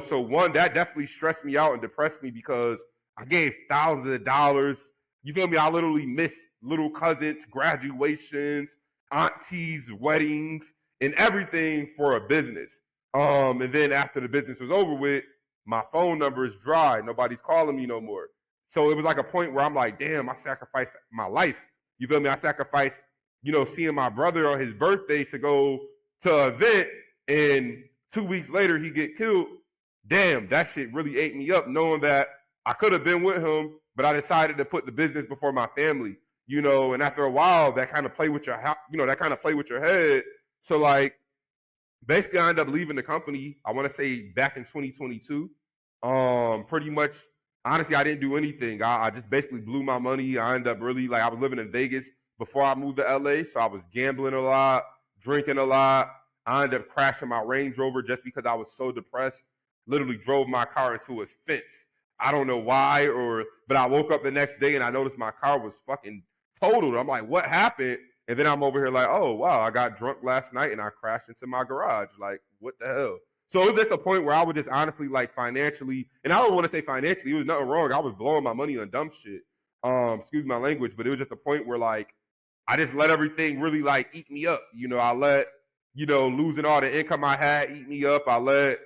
So one, that definitely stressed me out and depressed me because I gave thousands of dollars. You feel me? I literally missed little cousins, graduations, aunties, weddings, and everything for a business. And then after the business was over with, my phone number is dry. Nobody's calling me no more. So it was like a point where I'm like, damn, I sacrificed my life. You feel me? I sacrificed, seeing my brother on his birthday to go to an event, and 2 weeks later he get killed. Damn, that shit really ate me up, knowing that I could have been with him, but I decided to put the business before my family. And after a while, that kind of play with your, head. So like, basically, I ended up leaving the company. I want to say back in 2022. Pretty much, honestly, I didn't do anything. I just basically blew my money. I ended up really I was living in Vegas before I moved to LA, so I was gambling a lot, drinking a lot. I ended up crashing my Range Rover just because I was so depressed. Literally drove my car into a fence. I don't know why, but I woke up the next day and I noticed my car was fucking totaled. I'm like, what happened? And then I'm over here like, oh, wow, I got drunk last night and I crashed into my garage. Like, what the hell? So it was just a point where I would just honestly, like, financially, and I don't want to say financially, it was nothing wrong. I was blowing my money on dumb shit. Excuse my language, but it was just a point where, like, I just let everything really, like, eat me up. I let, losing all the income I had eat me up. I let,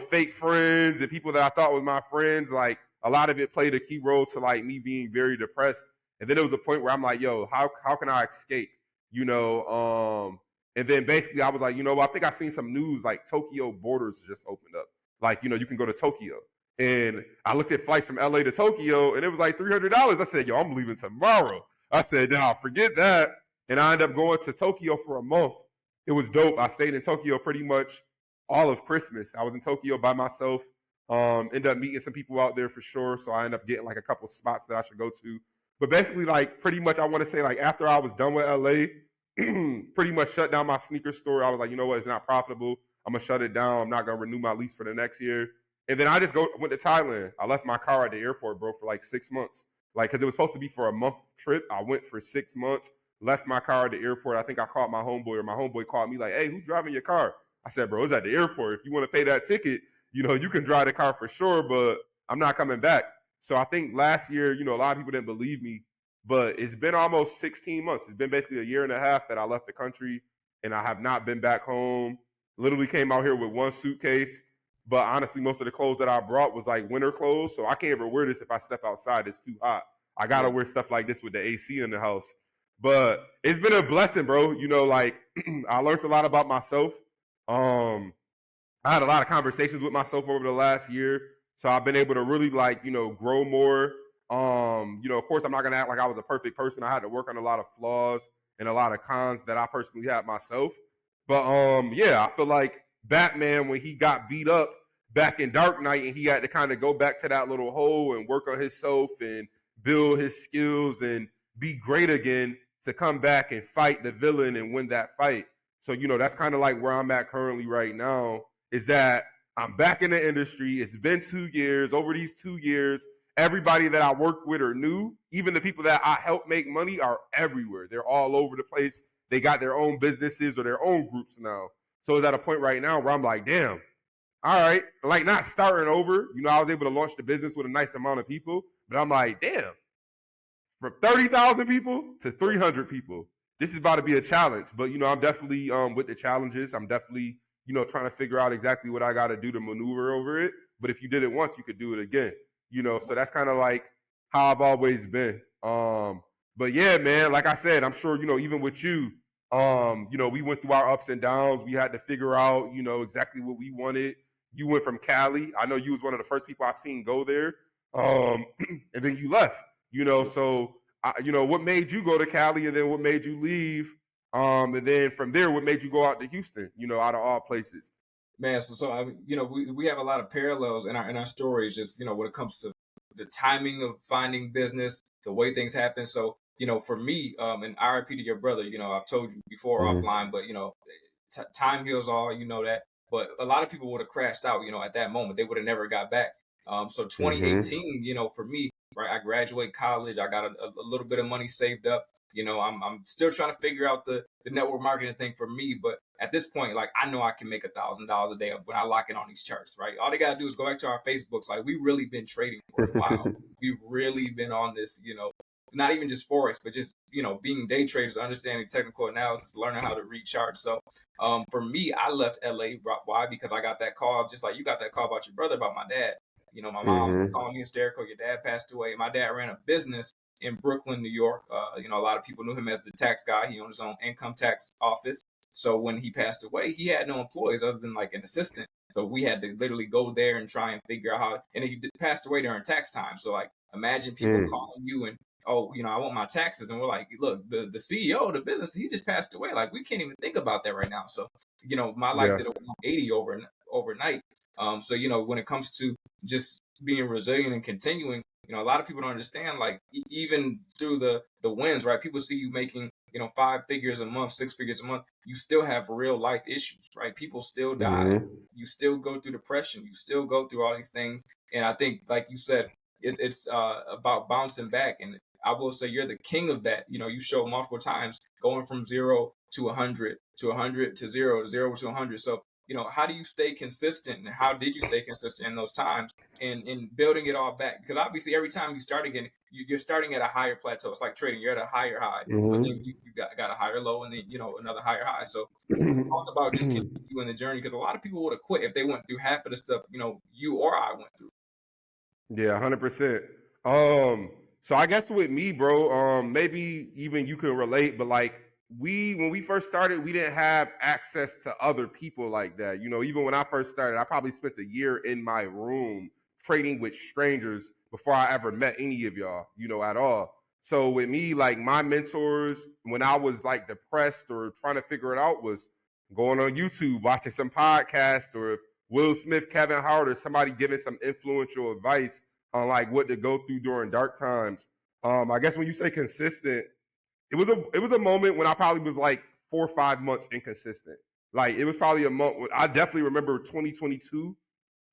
fake friends and people that I thought was my friends, like, a lot of it played a key role to, like, me being very depressed. And then there was a point where I'm like, yo, how can I escape? And then basically I was like, I think I seen some news like Tokyo borders just opened up. Like, you can go to Tokyo. And I looked at flights from LA to Tokyo and it was like $300. I said, yo, I'm leaving tomorrow. I said, nah, forget that. And I ended up going to Tokyo for a month. It was dope. I stayed in Tokyo pretty much all of Christmas. I was in Tokyo by myself. Ended up meeting some people out there for sure. So I ended up getting like a couple spots that I should go to. But basically, like, pretty much I want to say, like, after I was done with LA, pretty much shut down my sneaker store. I was like, you know what, it's not profitable. I'm going to shut it down. I'm not going to renew my lease for the next year. And then I just went to Thailand. I left my car at the airport, bro, for like 6 months. Like, because it was supposed to be for a month trip. I went for 6 months, left my car at the airport. I think I called my homeboy, or my homeboy called me like, hey, who's driving your car? I said, bro, it's at the airport. If you want to pay that ticket, you can drive the car for sure, but I'm not coming back. So I think last year, a lot of people didn't believe me, but it's been almost 16 months. It's been basically a year and a half that I left the country and I have not been back home. Literally came out here with one suitcase, but honestly, most of the clothes that I brought was like winter clothes. So I can't ever wear this if I step outside. It's too hot. I got to wear stuff like this with the AC in the house. But it's been a blessing, bro. Like I learned a lot about myself. I had a lot of conversations with myself over the last year. So I've been able to really grow more. Of course I'm not gonna act like I was a perfect person. I had to work on a lot of flaws and a lot of cons that I personally had myself. But yeah, I feel like Batman, when he got beat up back in Dark Knight and he had to kind of go back to that little hole and work on himself and build his skills and be great again to come back and fight the villain and win that fight. So, that's kind of like where I'm at currently right now, is that I'm back in the industry. It's been 2 years. Over these 2 years, everybody that I worked with or knew, even the people that I helped make money, are everywhere. They're all over the place. They got their own businesses or their own groups now. So it's at a point right now where I'm like, damn, all right, like not starting over. I was able to launch the business with a nice amount of people, but I'm like, damn, from 30,000 people to 300 people, this is about to be a challenge. But, I'm definitely with the challenges. I'm definitely, trying to figure out exactly what I got to do to maneuver over it. But if you did it once, you could do it again. So that's kind of like how I've always been. But yeah, man, like I said, I'm sure, even with you, We went through our ups and downs. We had to figure out, exactly what we wanted. You went from Cali. I know you was one of the first people I seen go there. And then you left, so what made you go to Cali, and then what made you leave? And then from there, what made you go out to Houston, out of all places? Man, so I mean, we have a lot of parallels in our stories, just when it comes to the timing of finding business, the way things happen. So for me, and RIP to your brother. I've told you before Mm-hmm. offline, but time heals all. You know that. But a lot of people would have crashed out. At that moment, they would have never got back. So Mm-hmm. 2018, for me, right, I graduate college. I got a little bit of money saved up. I'm still trying to figure out the network marketing thing for me, but at this point, like I know I can make $1,000 a day when I lock in on these charts, right? All they gotta do is go back to our Facebooks. Like we really been trading for a while. We've really been on this, not even just forex, but just being day traders, understanding technical analysis, learning how to read charts. So, for me, I left LA. Why? Because I got that call, just like you got that call about your brother, about my dad. My mom Mm-hmm. called me hysterical. Your dad passed away. My dad ran a business in Brooklyn, New York. A lot of people knew him as the tax guy. He owned his own income tax office. So when he passed away, he had no employees other than like an assistant. So we had to literally go there and try and figure out how. And he passed away during tax time. So like, imagine people calling you and, oh, I want my taxes, and we're like, look, the CEO of the business, he just passed away. Like we can't even think about that right now. So my life Yeah. did a 180 overnight. So when it comes to just being resilient and continuing, a lot of people don't understand, like even through the wins, right? People see you making, 5 figures a month, 6 figures a month. You still have real life issues, right? People still die. Mm-hmm. You still go through depression. You still go through all these things. And I think, like you said, it's about bouncing back. And I will say you're the king of that. You show multiple times going from 0 to 100 to 100 to 0 to 100. So how do you stay consistent, and how did you stay consistent in those times, and in building it all back? Because obviously every time you start again, you're starting at a higher plateau. It's like trading. You're at a higher high, but then Mm-hmm. you got a higher low, and then another higher high. So talk about just continuing the journey, because a lot of people would have quit if they went through half of the stuff you or I went through. Yeah, 100%. So I guess with me, bro, maybe even you can relate, but like when we first started, we didn't have access to other people like that. Even when I first started, I probably spent a year in my room trading with strangers before I ever met any of y'all, at all. So with me, like my mentors, when I was like depressed or trying to figure it out, was going on YouTube, watching some podcasts, or Will Smith, Kevin Howard, or somebody giving some influential advice on like what to go through during dark times. I guess when you say consistent, it was a moment when I probably was like 4 or 5 months inconsistent. Like it was probably a month. I definitely remember 2022.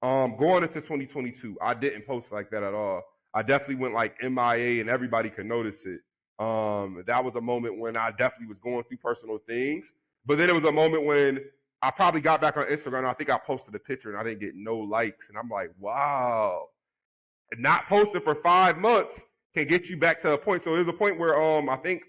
Going into 2022, I didn't post like that at all. I definitely went like MIA, and everybody could notice it. That was a moment when I definitely was going through personal things. But then it was a moment when I probably got back on Instagram, and I think I posted a picture and I didn't get no likes. And I'm like, wow, not posting for 5 months can get you back to a point. So there's a point where I think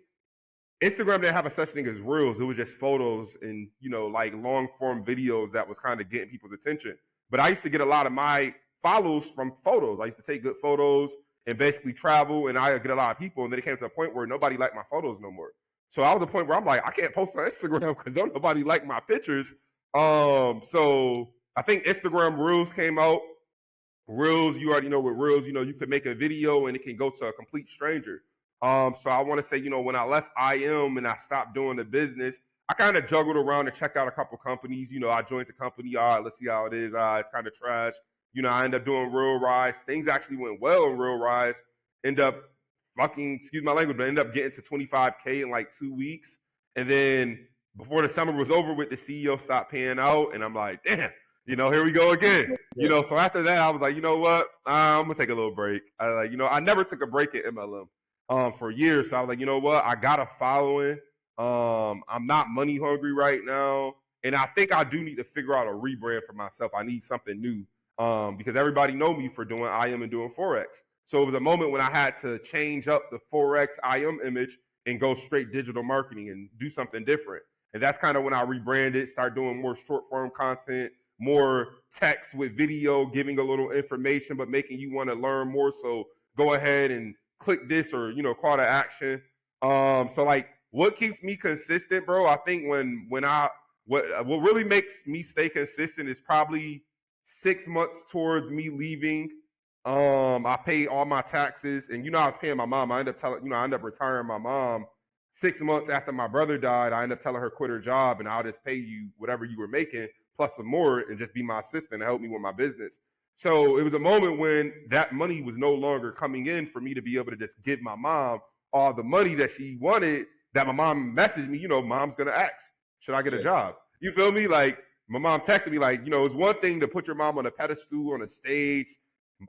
Instagram didn't have a such thing as reels. It was just photos and like long form videos that was kind of getting people's attention. But I used to get a lot of my follows from photos. I used to take good photos and basically travel, and I get a lot of people. And then it came to a point where nobody liked my photos no more. So I was at the point where I'm like, I can't post on Instagram because don't nobody like my pictures. So I think Instagram Reels came out. Reels, you already know with Reels, you can make a video and it can go to a complete stranger. So I want to say, when I left IM and I stopped doing the business, I kind of juggled around and checked out a couple companies. I joined the company. All right, let's see how it is. It's kind of trash. I ended up doing Real Rise. Things actually went well in Real Rise. End up excuse my language, but end up getting to 25K in like 2 weeks. And then before the summer was over with, the CEO stopped paying out. And I'm like, damn, here we go again. Yeah. So after that, I was like, you know what? I'm gonna take a little break. I never took a break at MLM for years. So I was like, you know what? I got a following. I'm not money hungry right now. And I think I do need to figure out a rebrand for myself. I need something new. Because everybody know me for doing IM and doing Forex. So it was a moment when I had to change up the Forex IM image and go straight digital marketing and do something different. And that's kind of when I rebranded, start doing more short form content, more text with video, giving a little information, but making you want to learn more. So go ahead and click this or, call to action. So like what keeps me consistent, bro, I think what really makes me stay consistent is probably 6 months towards me leaving. I pay all my taxes, and I was paying my mom. I ended up retiring my mom 6 months after my brother died. I ended up telling her quit her job, and I'll just pay you whatever you were making plus some more, and just be my assistant and help me with my business. So it was a moment when that money was no longer coming in for me to be able to just give my mom all the money that she wanted. That my mom messaged me, mom's gonna ask, should I get a job? You feel me? Like my mom texted me, like, it's one thing to put your mom on a pedestal on a stage.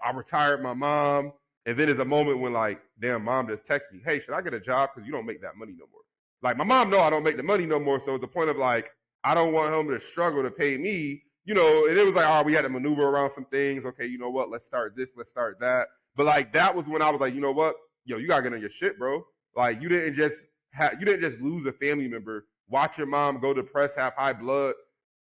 I retired my mom, and then there's a moment when, like, damn, mom just texted me, hey, should I get a job? Because you don't make that money no more. Like, my mom know I don't make the money no more, so it's the point of, like, I don't want him to struggle to pay me, and it was like, all right, we had to maneuver around some things. Okay, you know what? Let's start this, let's start that. But, like, that was when I was like, you know what? Yo, you got to get on your shit, bro. Like, you didn't just lose a family member, watch your mom go depressed, have high blood,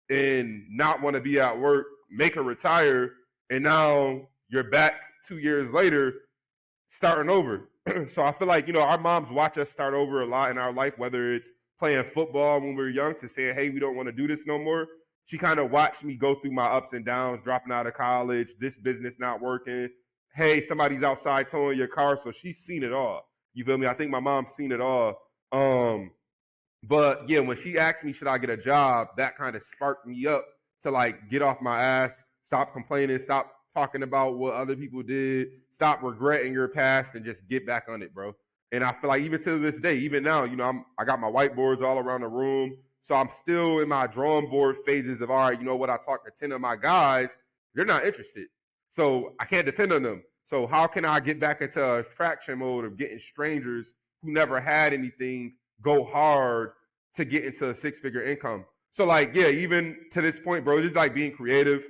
and not want to be at work, make her retire, and now you're back 2 years later starting over. So I feel like, our moms watch us start over a lot in our life, whether it's playing football when we were young to saying, hey, we don't want to do this no more. She kind of watched me go through my ups and downs, dropping out of college, this business not working. Hey, somebody's outside towing your car. So she's seen it all. You feel me? I think my mom's seen it all. But yeah, when she asked me, should I get a job, that kind of sparked me up to, like, get off my ass, stop complaining, stop talking about what other people did, stop regretting your past, and just get back on it, bro. And I feel like even to this day, even now, I got my whiteboards all around the room. So I'm still in my drawing board phases of, all right, you know what? I talked to 10 of my guys. They're not interested. So I can't depend on them. So how can I get back into attraction mode of getting strangers who never had anything go hard to get into a six-figure income? So, like, yeah, even to this point, bro, just like being creative,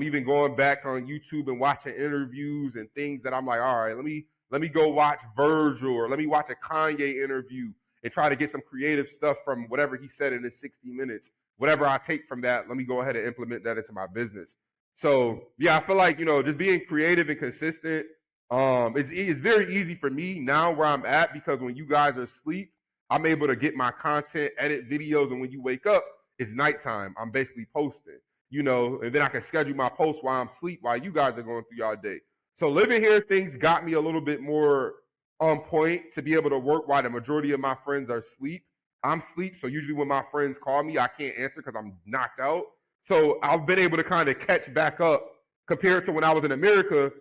even going back on YouTube and watching interviews and things that I'm like, all right, let me go watch Virgil, or let me watch a Kanye interview and try to get some creative stuff from whatever he said in his 60 minutes. Whatever I take from that, let me go ahead and implement that into my business. So yeah, I feel like, just being creative and consistent. It's very easy for me now where I'm at, because when you guys are asleep, I'm able to get my content, edit videos, and when you wake up, it's nighttime. I'm basically posting, and then I can schedule my posts while I'm asleep, while you guys are going through y'all day. So living here, things got me a little bit more on point to be able to work while the majority of my friends are asleep. I'm asleep, so usually when my friends call me, I can't answer because I'm knocked out. So I've been able to kind of catch back up compared to when I was in America.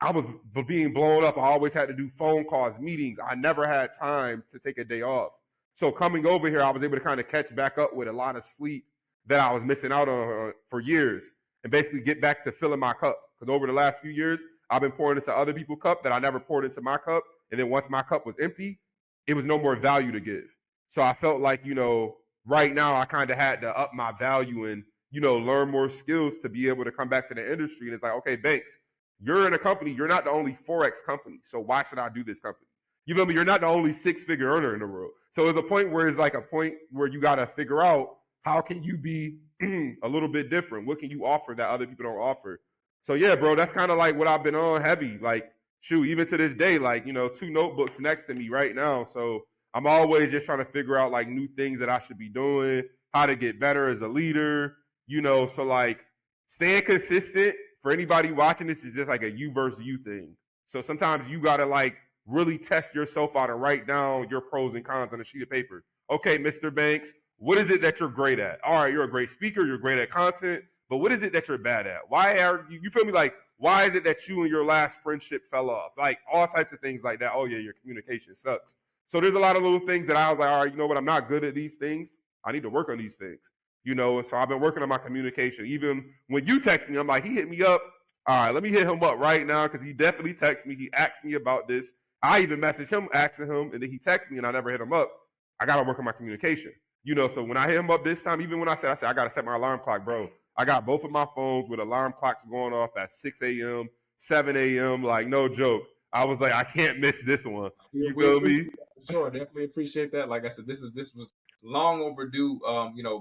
I was being blown up. I always had to do phone calls, meetings. I never had time to take a day off. So coming over here, I was able to kind of catch back up with a lot of sleep that I was missing out on for years, and basically get back to filling my cup. Because over the last few years, I've been pouring into other people's cup that I never poured into my cup. And then once my cup was empty, it was no more value to give. So I felt like, right now I kind of had to up my value and, learn more skills to be able to come back to the industry. And it's like, okay, Bankz, you're in a company. You're not the only Forex company. So why should I do this company? You feel me? You're not the only six-figure earner in the world. So there's a point where it's like a point where you got to figure out, how can you be a little bit different? What can you offer that other people don't offer? So yeah, bro, that's kind of like what I've been on heavy. Like, shoot, even to this day, like, 2 notebooks next to me right now. So I'm always just trying to figure out, like, new things that I should be doing, how to get better as a leader, so, like, staying consistent for anybody watching this is just like a you versus you thing. So sometimes you got to, like, really test yourself out and write down your pros and cons on a sheet of paper. Okay, Mr. Bankz, what is it that you're great at? All right, you're a great speaker, you're great at content, but what is it that you're bad at? Why are you feel me? Like, why is it that you and your last friendship fell off? Like, all types of things like that. Oh yeah, your communication sucks. So there's a lot of little things that I was like, all right, you know what? I'm not good at these things. I need to work on these things. And so I've been working on my communication. Even when you text me, I'm like, he hit me up. All right, let me hit him up right now, because he definitely texted me. He asked me about this. I even messaged him asking him, and then he texted me, and I never hit him up. I got to work on my communication. So when I hit him up this time, even when I said, I got to set my alarm clock, bro. I got both of my phones with alarm clocks going off at 6 a.m., 7 a.m., like, no joke. I was like, I can't miss this one. You feel me? Sure, definitely appreciate that. Like I said, this was long overdue,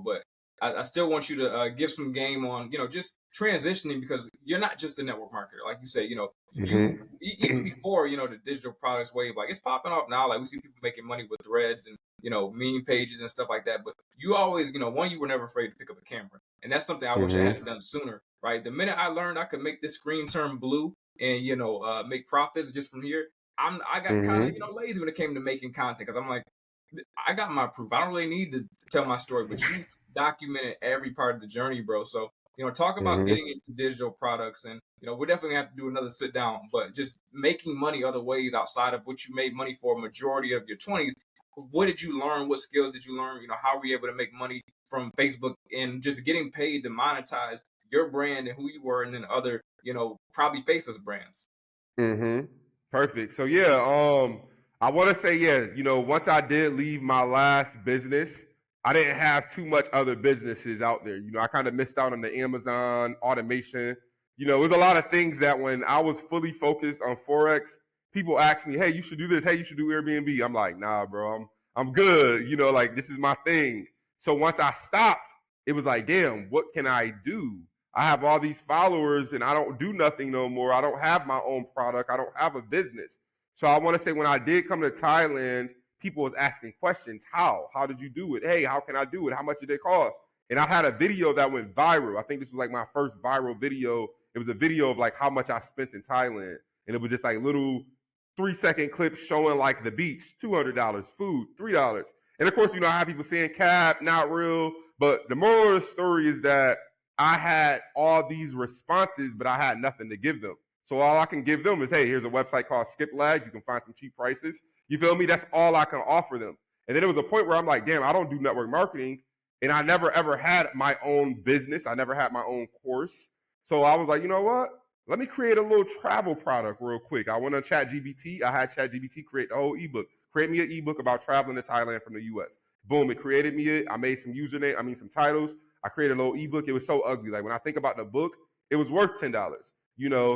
but I still want you to give some game on, just transitioning, because you're not just a network marketer. Like you say, even before, the digital products wave, like, it's popping off now. Like, we see people making money with threads and meme pages and stuff like that. But you always, one, you were never afraid to pick up a camera, and that's something I wish I had Mm-hmm. done sooner. Right, the minute I learned I could make this screen turn blue and make profits just from here, I got kind of Mm-hmm. lazy when it came to making content because I'm like, I got my proof. I don't really need to tell my story, but you documented every part of the journey, bro. So, talk about Mm-hmm. getting into digital products, and we're definitely gonna have to do another sit down. But just making money other ways outside of what you made money for a majority of your 20s. What did you learn? What skills did you learn? How were you able to make money from Facebook and just getting paid to monetize your brand and who you were, and then other, probably faceless brands. Mm-hmm. Perfect. So yeah, I want to say yeah, once I did leave my last business, I didn't have too much other businesses out there. I kind of missed out on the Amazon automation. It was a lot of things that when I was fully focused on Forex, people asked me, "Hey, you should do this. Hey, you should do Airbnb." I'm like, "Nah, bro. I'm good. Like this is my thing." So once I stopped, it was like, "Damn, what can I do?" I have all these followers and I don't do nothing no more. I don't have my own product. I don't have a business. So I want to say when I did come to Thailand, people was asking questions. How? How did you do it? Hey, how can I do it? How much did it cost? And I had a video that went viral. I think this was like my first viral video. It was a video of like how much I spent in Thailand. And it was just like little 3-second clips showing like the beach, $200, food, $3. And of course, I have people saying cap, not real. But the moral of the story is that I had all these responses, but I had nothing to give them. So all I can give them is, hey, here's a website called Skip Lag. You can find some cheap prices. You feel me? That's all I can offer them. And then there was a point where I'm like, damn, I don't do network marketing. And I never ever had my own business. I never had my own course. So I was like, you know what? Let me create a little travel product real quick. I went on ChatGPT. I had ChatGPT create the whole ebook. Create me an ebook about traveling to Thailand from the US. Boom, it created me it. I made some some titles. I created a little ebook. It was so ugly. Like when I think about the book, it was worth $10.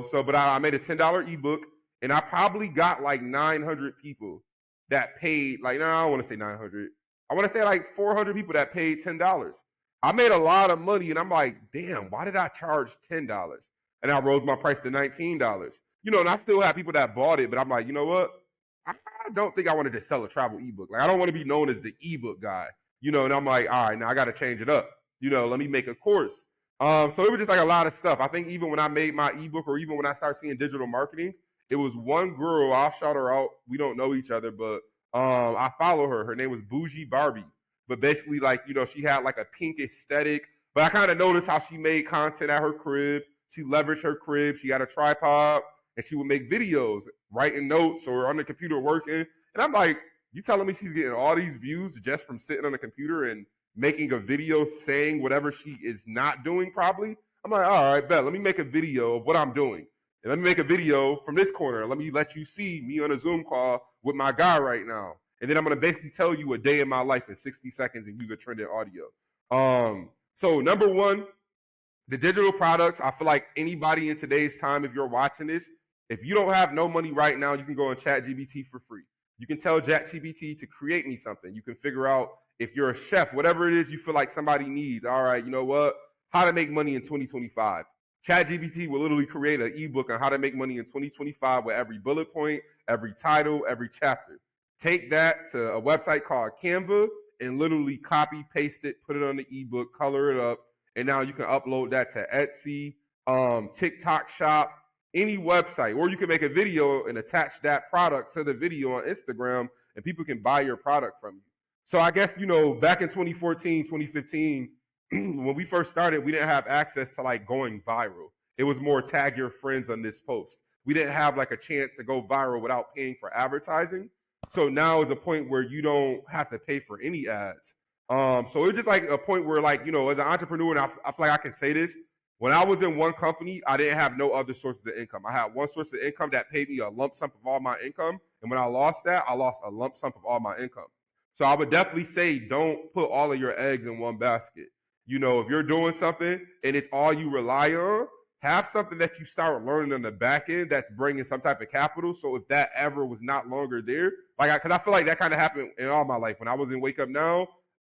So but I made a $10 ebook and I probably got like 900 people that paid like no, I don't want to say 900. I want to say like 400 people that paid $10. I made a lot of money and I'm like, damn, why did I charge $10? And I rose my price to $19. And I still have people that bought it, but I'm like, you know what? I don't think I wanted to sell a travel ebook. Like I don't want to be known as the ebook guy. And I'm like, all right, now I got to change it up. Let me make a course. So it was just like a lot of stuff. I think even when I made my ebook or even when I started seeing digital marketing, it was one girl, I'll shout her out. We don't know each other, but I follow her. Her name was Bougie Barbie. But basically, like, she had like a pink aesthetic. But I kind of noticed how she made content at her crib. She leveraged her crib. She had a tripod and she would make videos, writing notes or on the computer working. And I'm like, you telling me she's getting all these views just from sitting on the computer and making a video saying whatever she is not doing probably? I'm like, all right, bet. Let me make a video of what I'm doing. And let me make a video from this corner. Let me let you see me on a Zoom call with my guy right now. And then I'm going to basically tell you a day in my life in 60 seconds and use a trending audio. So number one, the digital products, I feel like anybody in today's time, if you're watching this, if you don't have no money right now, you can go on ChatGPT for free. You can tell ChatGPT to create me something. You can figure out if you're a chef, whatever it is you feel like somebody needs. All right, you know what? How to make money in 2025. ChatGPT will literally create an ebook on how to make money in 2025 with every bullet point, every title, every chapter. Take that to a website called Canva and literally copy, paste it, put it on the ebook, color it up, and now you can upload that to Etsy, TikTok Shop, any website, or you can make a video and attach that product to the video on Instagram, and people can buy your product from you. So I guess back in 2014, 2015, when we first started, we didn't have access to like going viral. It was more tag your friends on this post. We didn't have like a chance to go viral without paying for advertising. So now is a point where you don't have to pay for any ads. So it's just like a point where, like, as an entrepreneur, and I feel like I can say this. When I was in one company, I didn't have no other sources of income. I had one source of income that paid me a lump sum of all my income. And when I lost that, I lost a lump sum of all my income. So I would definitely say don't put all of your eggs in one basket. If you're doing something and it's all you rely on, have something that you start learning on the back end that's bringing some type of capital. So if that ever was not longer there, because I feel like that kind of happened in all my life. When I was in Wake Up Now,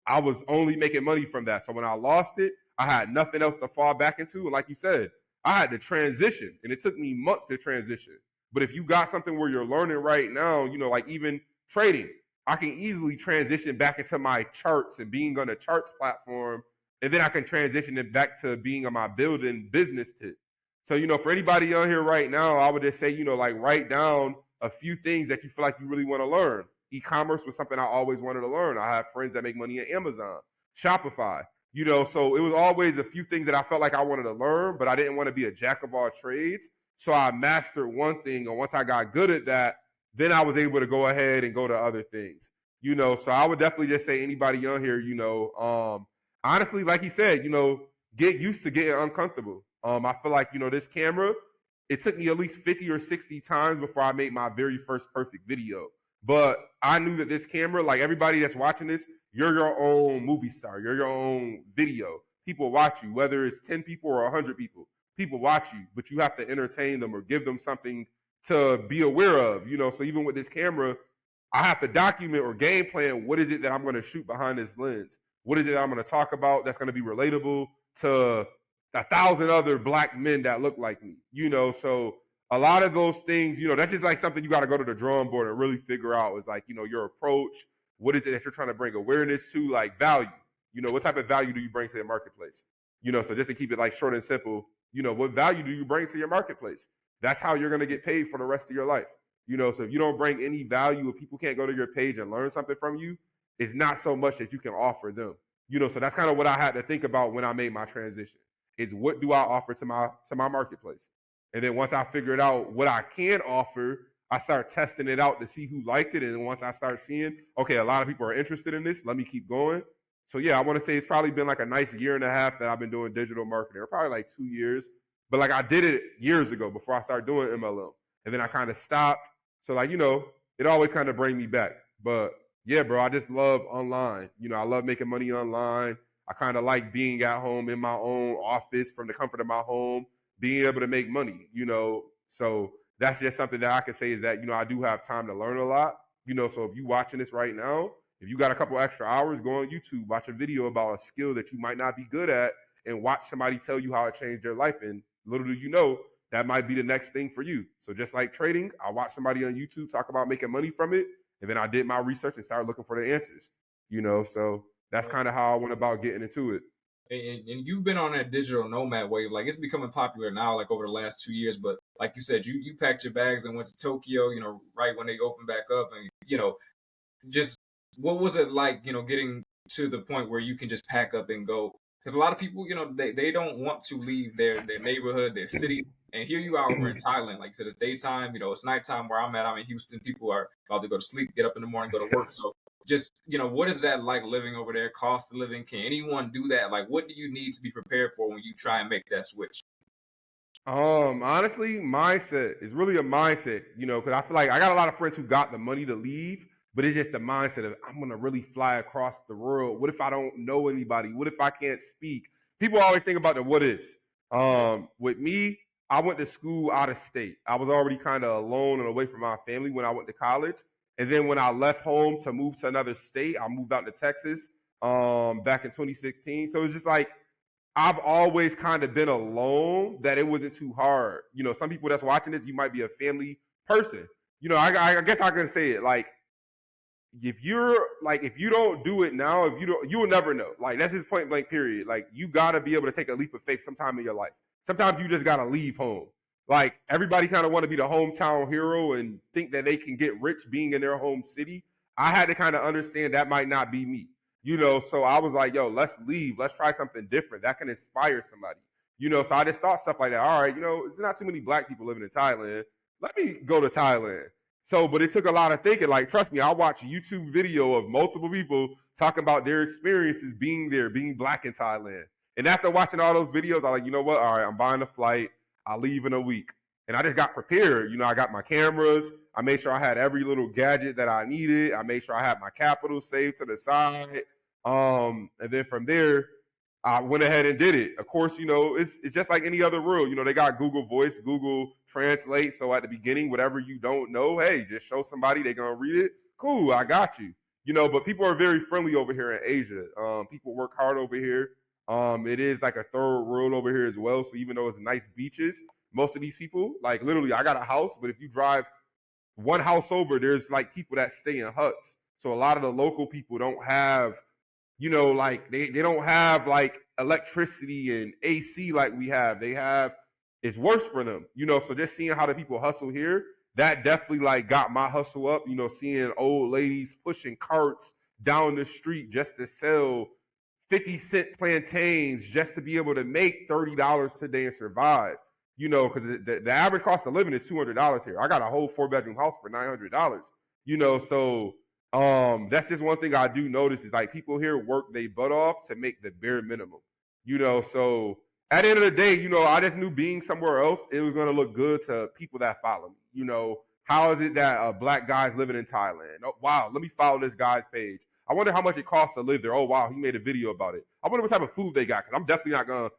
I was only making money from that. So when I lost it, I had nothing else to fall back into. And like you said, I had to transition, and it took me months to transition. But if you got something where you're learning right now, like even trading, I can easily transition back into my charts and being on a charts platform, and then I can transition it back to being on my building business tip. So, for anybody on here right now, I would just say, like write down a few things that you feel like you really want to learn. E-commerce was something I always wanted to learn. I have friends that make money at Amazon, Shopify, so it was always a few things that I felt like I wanted to learn, but I didn't want to be a jack of all trades. So I mastered one thing, and once I got good at that, then I was able to go ahead and go to other things. So I would definitely just say anybody on here, honestly, like he said, get used to getting uncomfortable. I feel like, this camera, it took me at least 50 or 60 times before I made my very first perfect video. But I knew that this camera, like everybody that's watching this, you're your own movie star. You're your own video. People watch you, whether it's 10 people or 100 people. People watch you, but you have to entertain them or give them something to be aware of. So even with this camera, I have to document or game plan what is it that I'm going to shoot behind this lens. What is it I'm going to talk about that's going to be relatable to 1,000 other black men that look like me, So a lot of those things, that's just like something you got to go to the drawing board and really figure out is like, your approach. What is it that you're trying to bring awareness to? Like value, what type of value do you bring to the marketplace? So just to keep it like short and simple, what value do you bring to your marketplace? That's how you're going to get paid for the rest of your life. So if you don't bring any value, if people can't go to your page and learn something from you, it's not so much that you can offer them. So that's kind of what I had to think about when I made my transition. Is what do I offer to my marketplace? And then once I figured out what I can offer, I start testing it out to see who liked it. And once I start seeing, okay, a lot of people are interested in this, let me keep going. So yeah, I want to say it's probably been like a nice year and a half that I've been doing digital marketing, or probably like 2 years. But like I did it years ago before I started doing MLM. And then I kind of stopped. So like, it always kind of bring me back. But yeah, bro, I just love online. I love making money online. I kind of like being at home in my own office from the comfort of my home, being able to make money, So that's just something that I can say is that, I do have time to learn a lot, So if you watching this right now, if you got a couple extra hours, go on YouTube, watch a video about a skill that you might not be good at and watch somebody tell you how it changed their life. And little do you know, that might be the next thing for you. So just like trading, I watched somebody on YouTube talk about making money from it. And then I did my research and started looking for the answers, So that's kind of how I went about getting into it. And you've been on that digital nomad wave. Like it's becoming popular now, like over the last 2 years. But like you said, you packed your bags and went to Tokyo, right when they opened back up. And, just what was it like, getting to the point where you can just pack up and go? Because a lot of people, they don't want to leave their neighborhood, their city. And here you are over in Thailand. Like you said, it's daytime, it's nighttime where I'm at. I'm in Houston. People are about to go to sleep, get up in the morning, go to work. So just, what is that like living over there? Cost of living? Can anyone do that? Like, what do you need to be prepared for when you try and make that switch? Honestly, mindset is really a mindset, because I feel like I got a lot of friends who got the money to leave, but it's just the mindset of I'm gonna really fly across the world. What if I don't know anybody? What if I can't speak? People always think about the what ifs. With me, I went to school out of state. I was already kind of alone and away from my family when I went to college. And then when I left home to move to another state, I moved out to Texas back in 2016. So it's just like I've always kind of been alone that it wasn't too hard. Some people that's watching this, you might be a family person. I guess I can say it like if you don't do it now, you will never know. Like that's his point blank period. Like you gotta be able to take a leap of faith sometime in your life. Sometimes you just gotta leave home. Like everybody kind of want to be the hometown hero and think that they can get rich being in their home city. I had to kind of understand that might not be me. So I was like, yo, let's leave. Let's try something different. That can inspire somebody. So I just thought stuff like that. All right, there's not too many black people living in Thailand. Let me go to Thailand. So, but it took a lot of thinking. Like, trust me, I watch a YouTube video of multiple people talking about their experiences being there, being black in Thailand. And after watching all those videos, I'm like, you know what? All right, I'm buying a flight. I'll leave in a week. And I just got prepared. I got my cameras. I made sure I had every little gadget that I needed. I made sure I had my capital saved to the side. And then from there, I went ahead and did it. Of course, it's just like any other world. They got Google Voice, Google Translate. So at the beginning, whatever you don't know, hey, just show somebody, they're going to read it. Cool, I got you. But people are very friendly over here in Asia. People work hard over here. It is like a third world over here as well. So even though it's nice beaches, most of these people, like literally, I got a house, but if you drive one house over, there's like people that stay in huts. So a lot of the local people don't have, like they don't have like electricity and AC like we have. They have, it's worse for them, So just seeing how the people hustle here, that definitely like got my hustle up, seeing old ladies pushing carts down the street just to sell 50-cent plantains just to be able to make $30 today and survive. Because the average cost of living is $200 here. I got a whole 4-bedroom house for $900. So that's just one thing I do notice is like people here work their butt off to make the bare minimum. So at the end of the day, I just knew being somewhere else, it was gonna look good to people that follow me. How is it that black guy's living in Thailand? Oh wow, let me follow this guy's page. I wonder how much it costs to live there. Oh wow, he made a video about it. I wonder what type of food they got because I'm definitely not gonna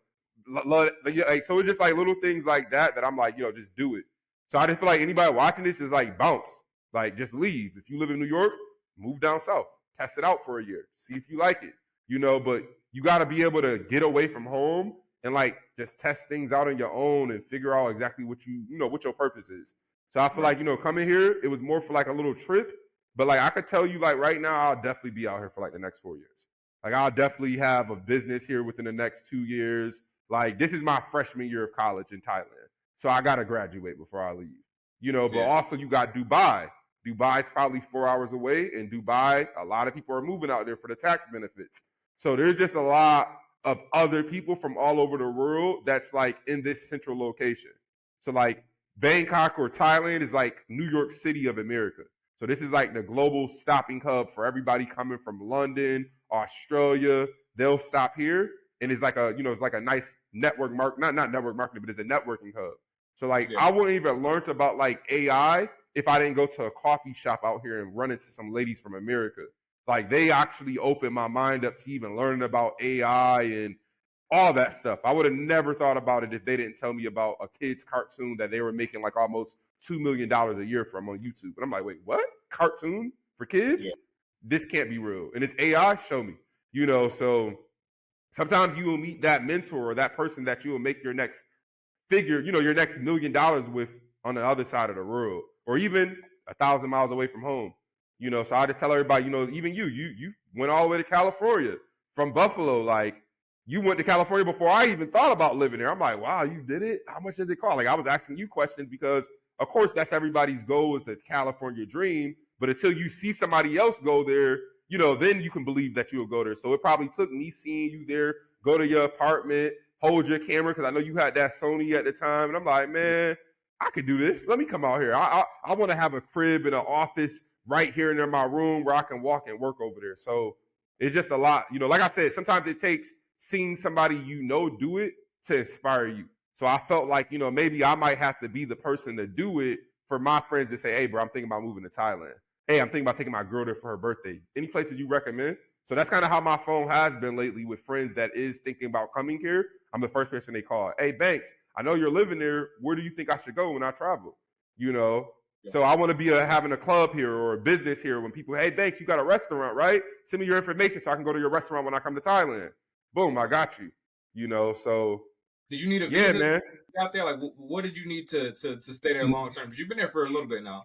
so it's just like little things like that I'm like, just do it. So I just feel like anybody watching this is like bounce, like just leave. If you live in New York, move down south, test it out for a year, see if you like it, but you got to be able to get away from home and like just test things out on your own and figure out exactly what what your purpose is. So I feel like, coming here, it was more for like a little trip, but like I could tell you like right now, I'll definitely be out here for like the next 4 years. Like I'll definitely have a business here within the next 2 years. Like this is my freshman year of college in Thailand. So I got to graduate before I leave, but also you got Dubai. Dubai's probably 4 hours away. In Dubai, a lot of people are moving out there for the tax benefits. So there's just a lot of other people from all over the world that's like in this central location. So like Bangkok or Thailand is like New York City of America. So this is like the global stopping hub for everybody coming from London, Australia. They'll stop here. And it's like it's like a nice network not network marketing, but it's a networking hub. So like I wouldn't even learn about like AI if I didn't go to a coffee shop out here and run into some ladies from America. Like they actually opened my mind up to even learning about AI and all that stuff. I would have never thought about it if they didn't tell me about a kid's cartoon that they were making like almost $2 million a year from on YouTube. And I'm like, wait, what? Cartoon for kids? Yeah. This can't be real. And it's AI, show me. So sometimes you will meet that mentor or that person that you will make your next figure, your next $1 million with on the other side of the world, or even 1,000 miles away from home. So I just tell everybody, even you went all the way to California from Buffalo. Like you went to California before I even thought about living there. I'm like, wow, you did it? How much does it cost? Like I was asking you questions because of course that's everybody's goal is the California dream. But until you see somebody else go there, then you can believe that you'll go there. So it probably took me seeing you there, go to your apartment, hold your camera, because I know you had that Sony at the time. And I'm like, man, I could do this. Let me come out here. I want to have a crib and an office right here in my room where I can walk and work over there. So it's just a lot. Like I said, sometimes it takes seeing somebody do it to inspire you. So I felt like, maybe I might have to be the person to do it for my friends to say, hey, bro, I'm thinking about moving to Thailand. Hey, I'm thinking about taking my girl there for her birthday. Any places you recommend? So that's kind of how my phone has been lately with friends that is thinking about coming here. I'm the first person they call. Hey, Bankz, I know you're living there. Where do you think I should go when I travel? Yeah. So I want to be having a club here or a business here when people, hey, Bankz, you got a restaurant, right? Send me your information so I can go to your restaurant when I come to Thailand. Boom, I got you. So. Did you need a visa man out there? Like, what did you need to stay there long term? Because you've been there for a little bit now.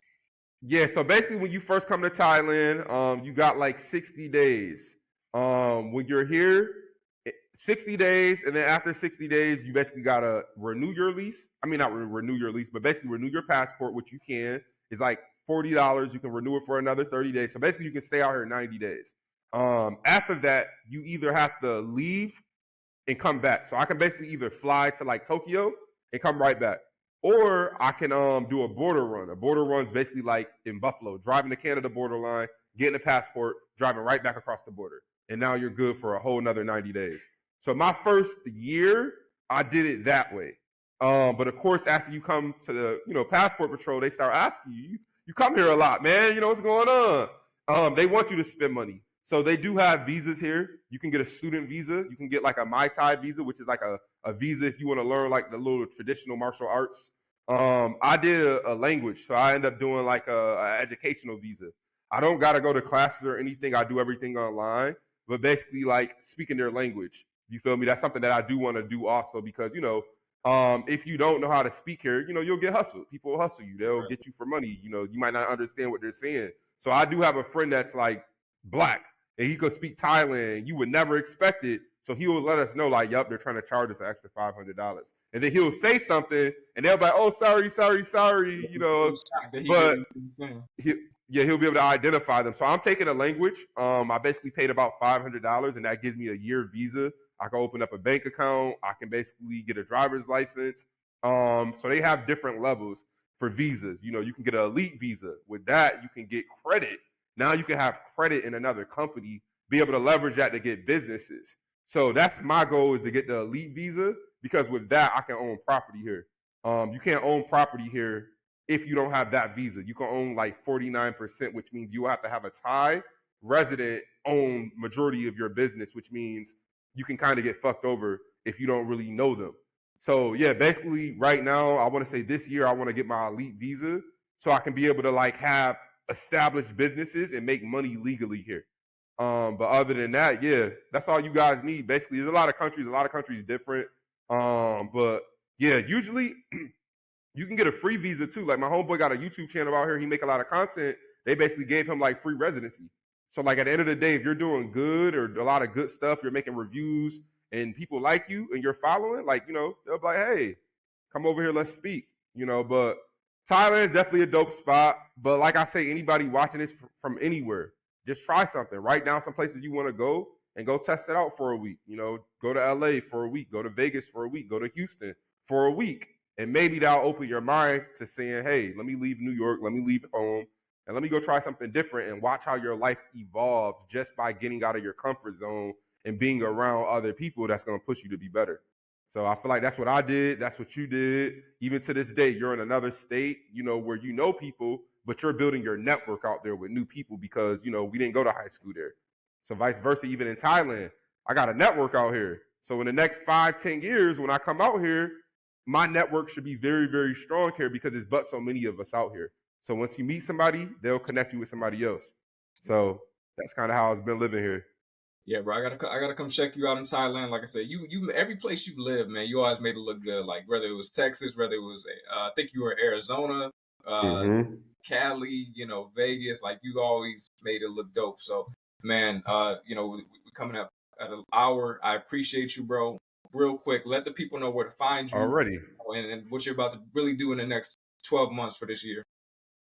Yeah, so basically when you first come to Thailand, you got like 60 days. When you're here, 60 days, and then after 60 days, you basically got to renew your lease. I mean, not renew your lease, but basically renew your passport, which you can. It's like $40. You can renew it for another 30 days. So basically you can stay out here 90 days. After that, you either have to leave and come back. So I can basically either fly to like Tokyo and come right back. Or I can do a border run. A border run is basically like in Buffalo, driving the Canada borderline, getting a passport, driving right back across the border. And now you're good for a whole another 90 days. So my first year, I did it that way. But of course, after you come to the passport patrol, they start asking you, you come here a lot, man. What's going on? They want you to spend money. So they do have visas here. You can get a student visa. You can get like a Mai Tai visa, which is like a visa if you want to learn like the little traditional martial arts. I did a language, so I ended up doing like a educational visa. I don't got to go to classes or anything. I do everything online, but basically like speaking their language. You feel me? That's something that I do want to do also because, if you don't know how to speak here, you'll get hustled. People will hustle you. They'll get you for money. You might not understand what they're saying. So I do have a friend that's like black and he could speak Thailand. You would never expect it. So he will let us know, like, yup, they're trying to charge us an extra $500. And then he'll say something and they'll be like, oh, sorry, That he but didn't understand. he'll be able to identify them. So I'm taking a language. I basically paid about $500 and that gives me a year visa. I can open up a bank account. I can basically get a driver's license. So they have different levels for visas. You can get an elite visa. With that, you can get credit. Now you can have credit in another company, be able to leverage that to get businesses. So that's my goal, is to get the elite visa, because with that, I can own property here. You can't own property here if you don't have that visa. You can own like 49%, which means you have to have a Thai resident own majority of your business, which means you can kind of get fucked over if you don't really know them. So yeah, basically right now, I want to say this year, I want to get my elite visa so I can be able to like have established businesses and make money legally here. But other than that, yeah, that's all you guys need. Basically, there's a lot of countries different. But yeah, usually you can get a free visa too. Like my homeboy got a YouTube channel out here. He make a lot of content. They basically gave him like free residency. So like at the end of the day, if you're doing good or a lot of good stuff, you're making reviews and people like you and you're following, like, they'll be like, hey, come over here, let's speak. But Thailand is definitely a dope spot. But like I say, anybody watching this from anywhere, just try something. Write down some places you want to go and go test it out for a week. Go to LA for a week, go to Vegas for a week, go to Houston for a week. And maybe that'll open your mind to saying, hey, let me leave New York, let me leave home, and let me go try something different and watch how your life evolves just by getting out of your comfort zone and being around other people that's going to push you to be better. So I feel like that's what I did. That's what you did. Even to this day, you're in another state, where you know people, but you're building your network out there with new people because, we didn't go to high school there. So vice versa, even in Thailand, I got a network out here. So in the next 5-10 years, when I come out here, my network should be very, very strong here because there's but so many of us out here. So once you meet somebody, they'll connect you with somebody else. So that's kind of how it's been living here. Yeah, bro, I gotta come check you out in Thailand. Like I said, you every place you've lived, man, you always made it look good. Like whether it was Texas, whether it was I think you were Arizona, Cali, Vegas. Like you always made it look dope. So man, we coming up at an hour. I appreciate you, bro. Real quick, let the people know where to find you Already. and what you're about to really do in the next 12 months for this year.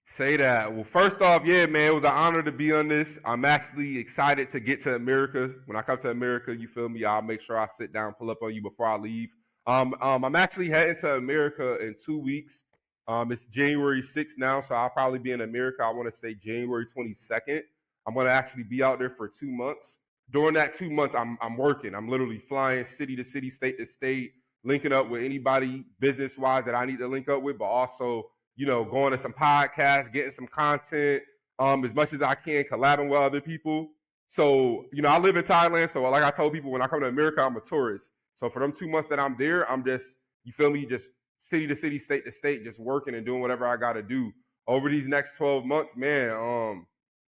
Say that. Well, first off, yeah, man, it was an honor to be on this. I'm actually excited to get to America. When I come to America, you feel me? I'll make sure I sit down, pull up on you before I leave. I'm actually heading to America in 2 weeks. It's January 6th now, so I'll probably be in America. I want to say January 22nd. I'm going to actually be out there for 2 months. During that 2 months, I'm working. I'm literally flying city to city, state to state, linking up with anybody business-wise that I need to link up with, but also going to some podcasts, getting some content, as much as I can, collabing with other people. So, I live in Thailand. So like I told people, when I come to America, I'm a tourist. So for them 2 months that I'm there, I'm just, you feel me, just city to city, state to state, just working and doing whatever I got to do. Over these next 12 months, man,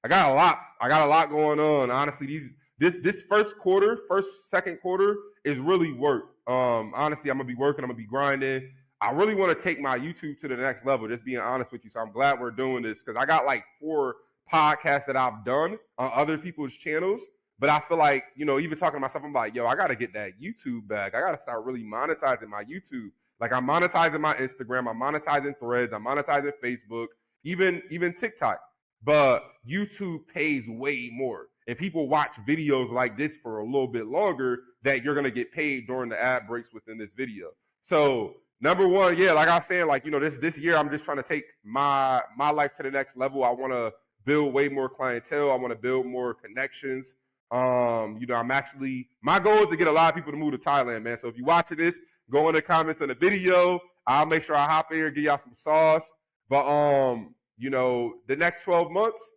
I got a lot going on. Honestly, this second quarter is really work. Honestly, I'm gonna be working, I'm gonna be grinding. I really want to take my YouTube to the next level, just being honest with you. So I'm glad we're doing this because I got like 4 podcasts that I've done on other people's channels. But I feel like, even talking to myself, I'm like, yo, I got to get that YouTube back. I got to start really monetizing my YouTube. Like I'm monetizing my Instagram, I'm monetizing Threads, I'm monetizing Facebook, even TikTok. But YouTube pays way more. And people watch videos like this for a little bit longer that you're going to get paid during the ad breaks within this video. So number one, yeah, like I was saying, like, this year I'm just trying to take my life to the next level. I want to build way more clientele. I want to build more connections. I'm actually, my goal is to get a lot of people to move to Thailand, man. So if you're watching this, go in the comments on the video. I'll make sure I hop in here and give y'all some sauce. But the next 12 months,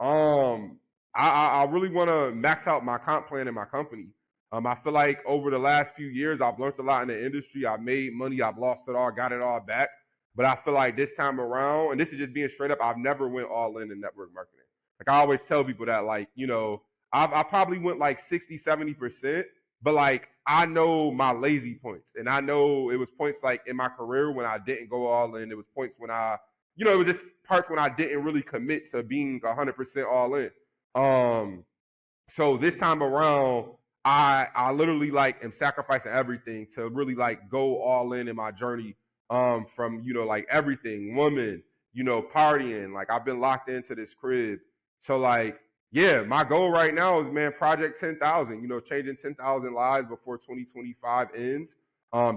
I really want to max out my comp plan in my company. I feel like over the last few years, I've learned a lot in the industry. I've made money. I've lost it all, got it all back. But I feel like this time around, and this is just being straight up, I've never went all in network marketing. Like I always tell people that, like, I probably went like 60, 70%, but like I know my lazy points. And I know it was points like in my career when I didn't go all in. It was points when I, it was just parts when I didn't really commit to being 100% all in. So this time around, I literally like am sacrificing everything to really like go all in my journey. From like everything, woman, partying. Like I've been locked into this crib. So like, yeah, my goal right now is, man, Project 10,000. Changing 10,000 lives before 2025 ends.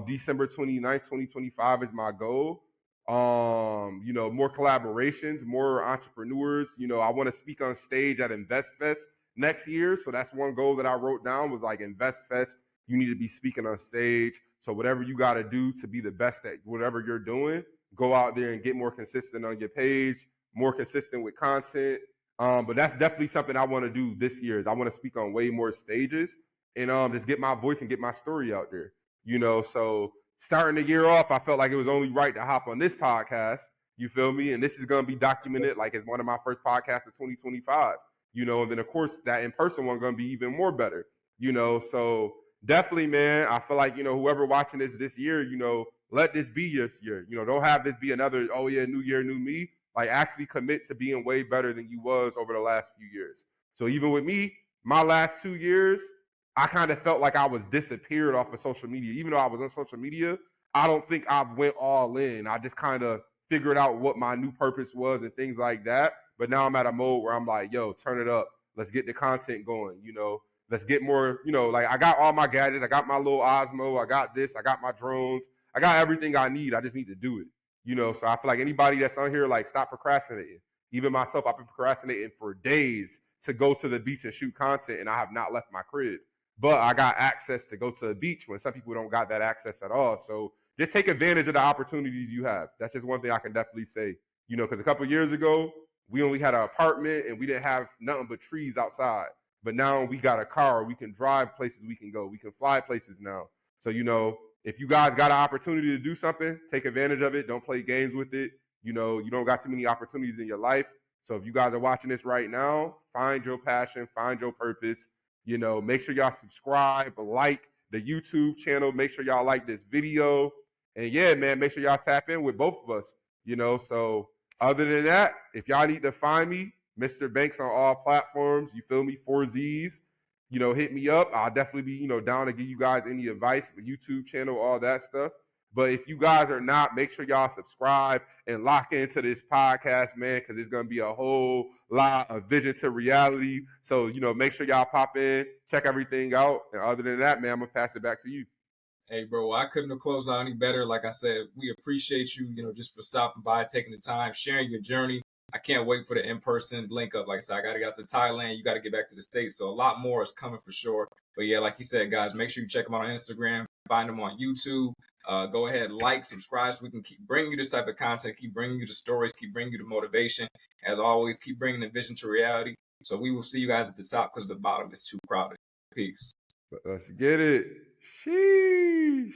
December 29th, 2025 is my goal. More collaborations, more entrepreneurs. I want to speak on stage at InvestFest next year. So that's one goal that I wrote down was like InvestFest. You need to be speaking on stage. So whatever you got to do to be the best at whatever you're doing, go out there and get more consistent on your page, more consistent with content. But that's definitely something I want to do this year is I want to speak on way more stages and just get my voice and get my story out there. So starting the year off, I felt like it was only right to hop on this podcast. You feel me? And this is going to be documented like as one of my first podcasts of 2025. And then of course that in-person one going to be even more better. So definitely, man, I feel like, whoever watching this year, let this be your year. Don't have this be another, oh yeah, new year, new me. Like actually commit to being way better than you was over the last few years. So even with me, my last 2 years, I kind of felt like I was disappeared off of social media. Even though I was on social media, I don't think I went all in. I just kind of figured out what my new purpose was and things like that. But now I'm at a mode where I'm like, yo, turn it up. Let's get the content going, Let's get more, like I got all my gadgets. I got my little Osmo. I got this. I got my drones. I got everything I need. I just need to do it, So I feel like anybody that's on here, like, stop procrastinating. Even myself, I've been procrastinating for days to go to the beach and shoot content, and I have not left my crib. But I got access to go to the beach when some people don't got that access at all. So just take advantage of the opportunities you have. That's just one thing I can definitely say, because a couple of years ago, we only had an apartment and we didn't have nothing but trees outside. But now we got a car. We can drive places we can go. We can fly places now. So, if you guys got an opportunity to do something, take advantage of it. Don't play games with it. You don't got too many opportunities in your life. So if you guys are watching this right now, find your passion, find your purpose. Make sure y'all subscribe, like the YouTube channel. Make sure y'all like this video. And yeah, man, make sure y'all tap in with both of us. So other than that, if y'all need to find me, Mr. Bankz on all platforms, you feel me? 4Zs, hit me up. I'll definitely be, down to give you guys any advice, the YouTube channel, all that stuff. But if you guys are not, make sure y'all subscribe and lock into this podcast, man, because it's going to be a whole lot of vision to reality. So, make sure y'all pop in, check everything out. And other than that, man, I'm going to pass it back to you. Hey, bro, I couldn't have closed out any better. Like I said, we appreciate you, just for stopping by, taking the time, sharing your journey. I can't wait for the in-person link up. Like I said, I got to get out to Thailand. You got to get back to the States. So a lot more is coming for sure. But yeah, like he said, guys, make sure you check him out on Instagram, find him on YouTube. Go ahead, like, subscribe so we can keep bringing you this type of content, keep bringing you the stories, keep bringing you the motivation. As always, keep bringing the vision to reality. So we will see you guys at the top because the bottom is too crowded. Peace. Let's get it. Sheesh.